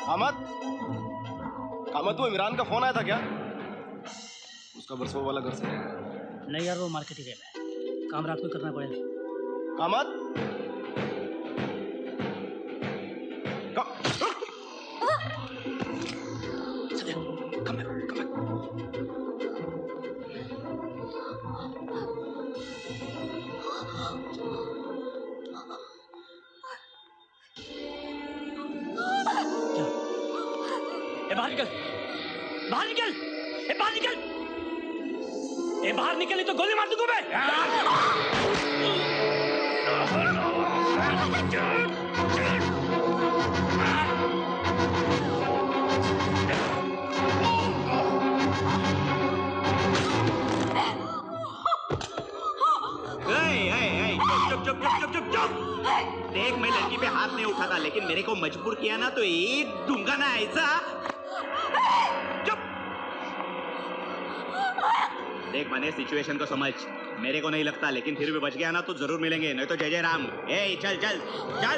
कामत, कामत वो इमरान का फोन आया था क्या? उसका बरसों वाला घर से नहीं यार, वो मार्केट एरिया में है, काम रात को करना पड़ेगा। कामत बाहर निकल, बाहर निकल, बाहर निकल, बाहर निकल, नहीं तो गोली मार दूंगा मैं। चुप चुप चुप चुप चुप चुप। देख, मैं लड़की पे हाथ नहीं उठाता, लेकिन मेरे को मजबूर किया ना तो एक दूंगा ना ऐसा। देख मने, सिचुएशन को समझ। मेरे को नहीं लगता, लेकिन फिर भी बच गया ना तो जरूर मिलेंगे, नहीं तो जय जय राम। ए चल चल चल।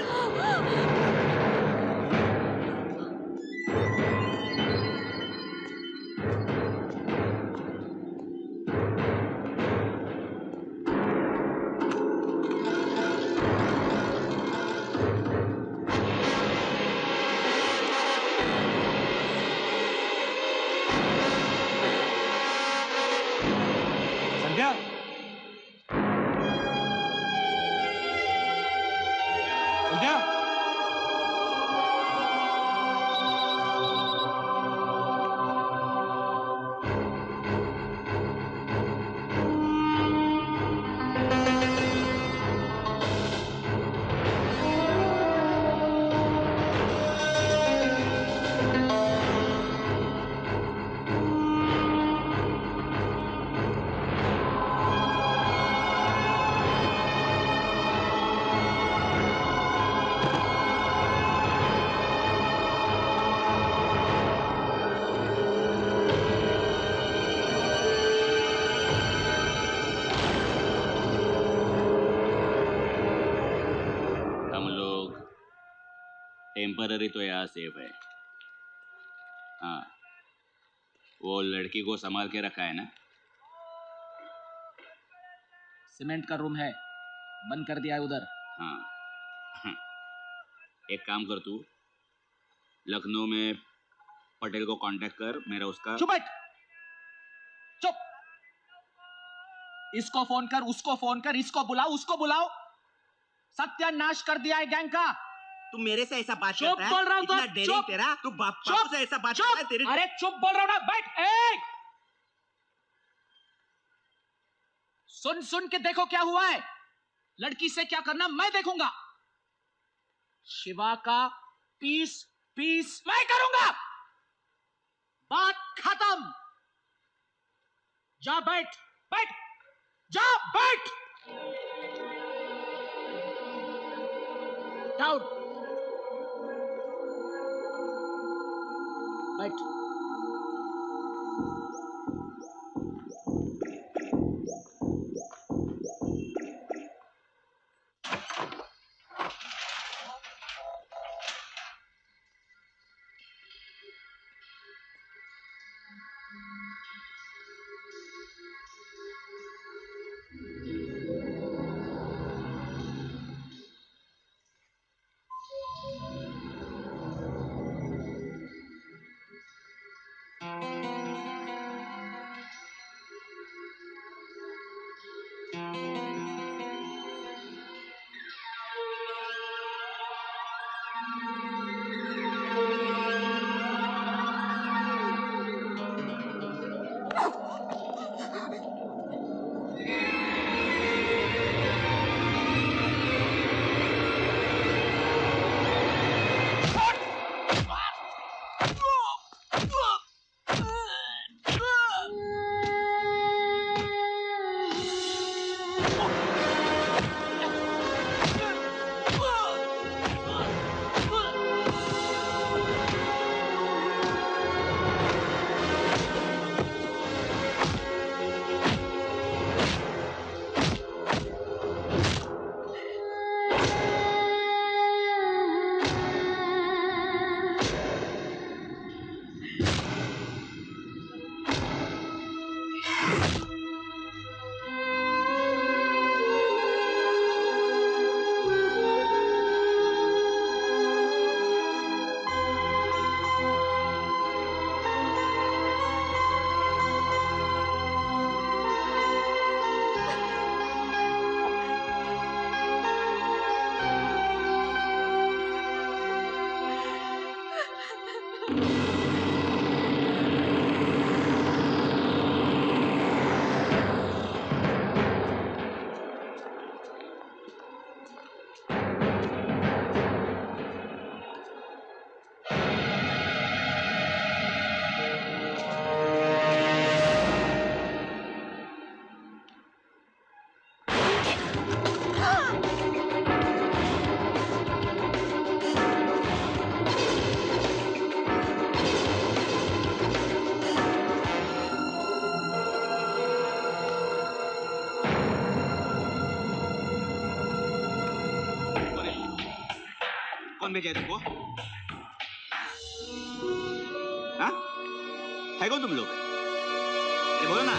टेम्पररी तो यहाँ सेफ है। हाँ, वो लड़की को संभाल के रखा है ना? सीमेंट का रूम है, बंद कर दिया है उधर। हाँ, एक काम कर, तू लखनऊ में पटेल को कांटेक्ट कर, मेरा उसका। चुप बैठ, चुप। इसको फोन कर, उसको फोन कर, इसको बुलाओ, उसको बुलाओ। सत्यानाश कर दिया है गैंग का। तू मेरे से ऐसा बात चुप बोल रहा हूं तो, चुप तेरा। तू बापू से ऐसा बात करता है तेरे। अरे चुप बोल रहा हूं ना, बैठ। एक सुन सुन के देखो क्या हुआ है। लड़की से क्या करना मैं देखूंगा। शिवा का पीस पीस मैं करूंगा। बात खत्म। जा बैठ, बैठ, जा बैठ। डाउन, बैठ। कौन भेजा है तुमको? हाँ? है कौन तुम लोग? अरे बोलो ना।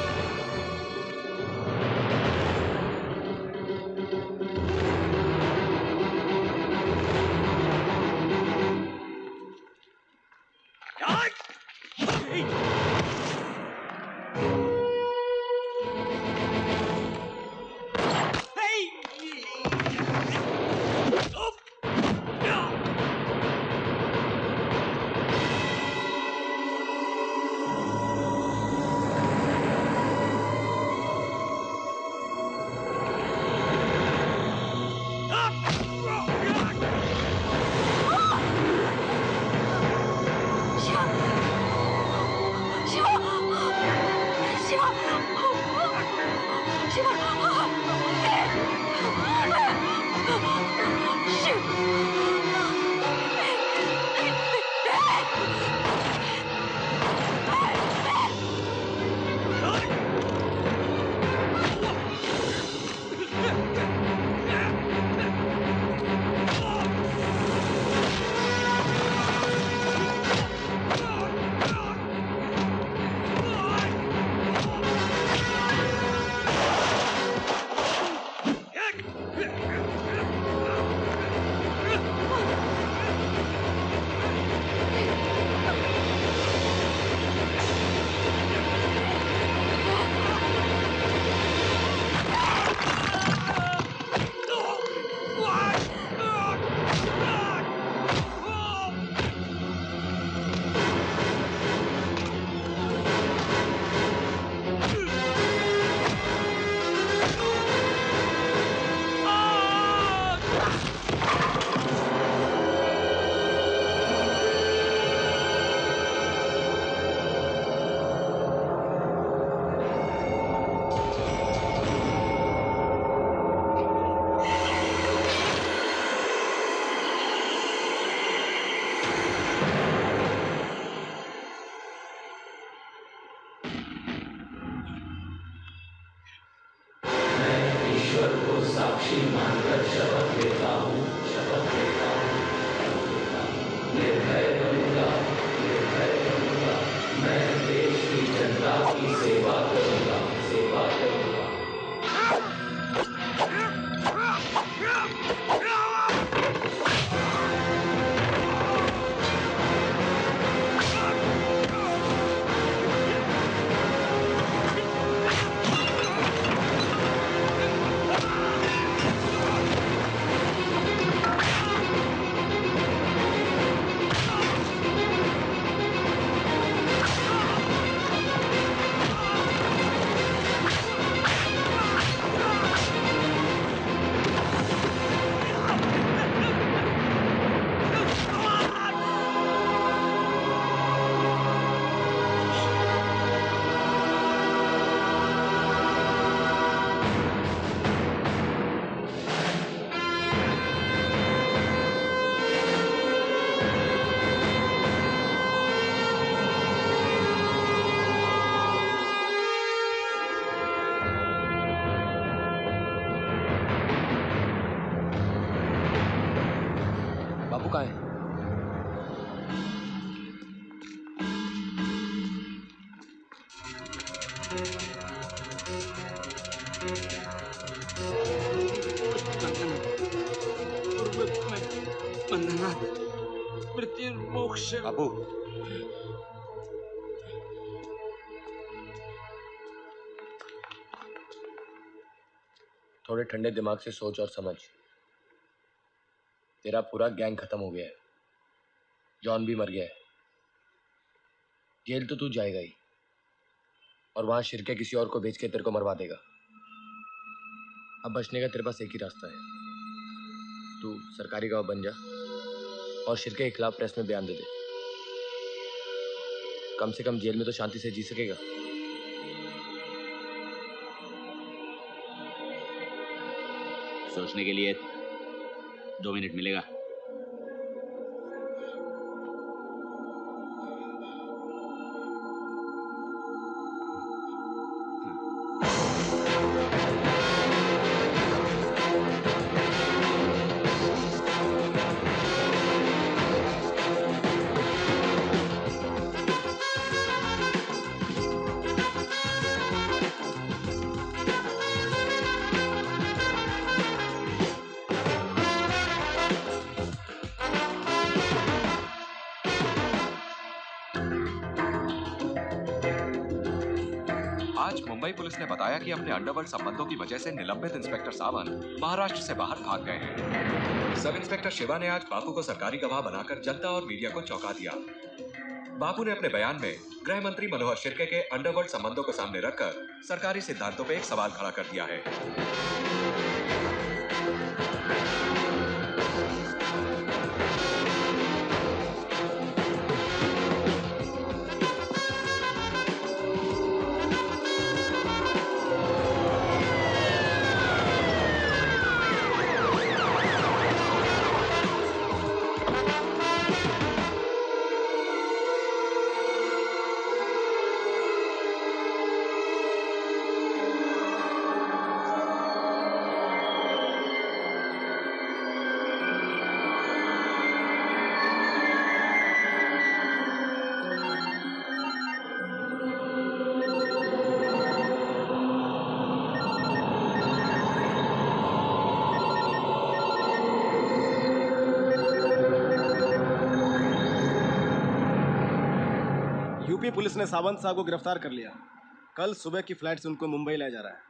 साक्षी मानकर शपथ लेता हूँ, निर्भय बनूंगा, मैं देश की जनता की सेवा करूंगा, सेवा करूंगा। कहाँ है? बाबू, थोड़े ठंडे दिमाग से सोच और समझ। तेरा पूरा गैंग खत्म हो गया है, जॉन भी मर गया है, जेल तो तू जाएगा ही, और वहां शिरके किसी और को बेच के तेरे को मरवा देगा। अब बचने का तेरे पास एक ही रास्ता है, तू सरकारी गवाह बन जा और शिरके के खिलाफ प्रेस में बयान दे दे। कम से कम जेल में तो शांति से जी सकेगा। सोचने के लिए 2 मिनट मिलेगा? मुंबई पुलिस ने बताया कि अपने अंडरवर्ल्ड संबंधों की वजह से निलंबित इंस्पेक्टर सावंत महाराष्ट्र से बाहर भाग गए हैं। सब इंस्पेक्टर शिवा ने आज बापू को सरकारी गवाह बनाकर जनता और मीडिया को चौंका दिया। बापू ने अपने बयान में गृह मंत्री मनोहर शिर्के के अंडरवर्ल्ड संबंधों को सामने रखकर सरकारी सिद्धांतों पर एक सवाल खड़ा कर दिया है। यूपी पुलिस ने सावंत साहब को गिरफ्तार कर लिया। कल सुबह की फ्लाइट से उनको मुंबई ले जा रहा है।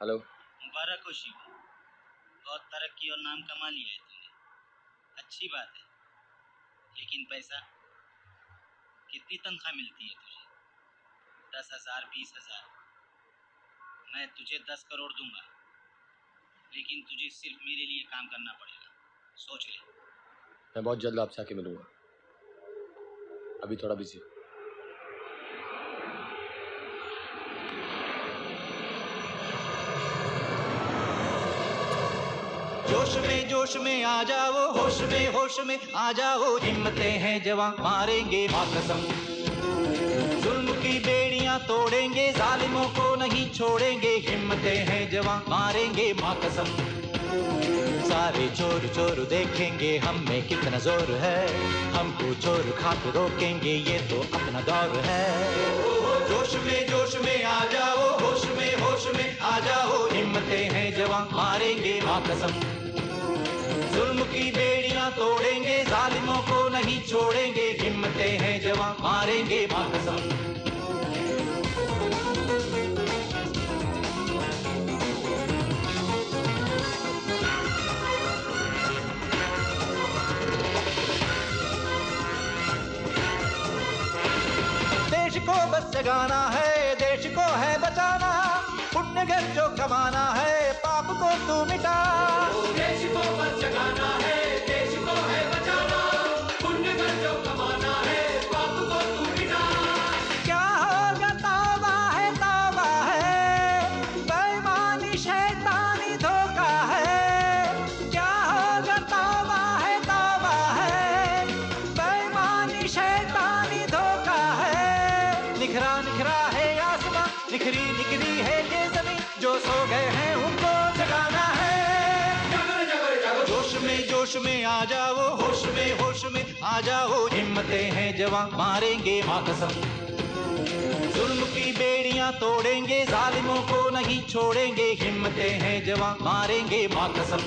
हेलो। मुबारक हो शिवा, बहुत तरक्की और नाम कमा लिया है तूने। अच्छी बात है, लेकिन पैसा? कितनी तनख्वाह मिलती है तुझे? 10,000, 20,000? मैं तुझे 10 करोड़ दूंगा, लेकिन तुझे सिर्फ मेरे लिए काम करना पड़ेगा। सोच ले। मैं बहुत जल्द आपसे आके मिलूंगा, अभी थोड़ा बिजी हूँ। जोश में आ जाओ, होश में आ जाओ। हिम्मतें हैं जवां, मारेंगे मां कसम। जुल्म की बेड़ियां तोड़ेंगे, जालिमों को नहीं छोड़ेंगे। हिम्मतें हैं जवां, मारेंगे मां कसम। सारे चोर चोर देखेंगे हम में कितना जोर है। हमको चोर खाक रोकेंगे, ये तो अपना दौर है। जोश में आ जाओ, होश में आ जाओ। हिम्मतें हैं जवां, मारेंगे मां कसम। जुल्म की बेड़ियां तोड़ेंगे, जालिमों को नहीं छोड़ेंगे। हिम्मतें हैं जवां, मारेंगे मां कसम। देश को बस जगाना है, देश को है बचाना। पुण्य घर जो कमाना है, पाप को तू मिटा। देश को बस जगाना है, देश को है बचाना। पुण्य घर जो कमाना है, पाप को तू मिटा। क्या होगा तौबा है, बेईमानी शैतानी धोखा है। क्या होगा तौबा है, बेईमानी शैतानी धोखा है। निखरा है आसमां, निखरी है ये जमीन। जो सो गए हैं उनको जगाना है। जोश में आ जाओ, होश में आ जाओ। हिम्मतें हैं जवां, मारेंगे मां कसम। जुल्म की बेड़ियां तोड़ेंगे, जालिमों को नहीं छोड़ेंगे। हिम्मतें हैं जवां, मारेंगे मां कसम।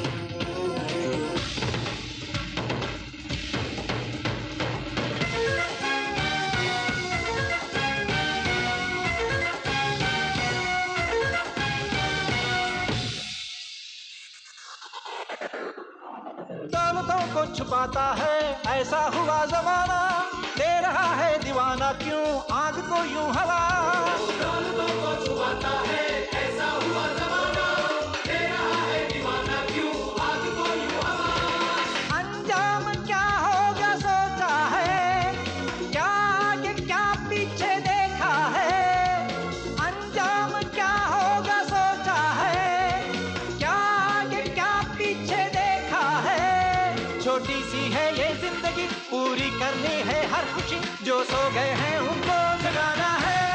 दौलतों को छुपाता है ऐसा हुआ जमाना, दे रहा है दीवाना क्यों आग को यूं हवा। दौलतों को छुपाता है ऐसा हुआ जमाना, दे रहा है दीवाना क्यों आग को यूं हवा। अंजाम क्या होगा सोचा है, क्या आगे क्या पीछे देखा है। अंजाम क्या होगा सोचा है, क्या आगे क्या पीछे देखा है। छोटी सी है ये जिंदगी, पूरी करनी है हर खुशी, जो सो गए हैं उनको जगाना है।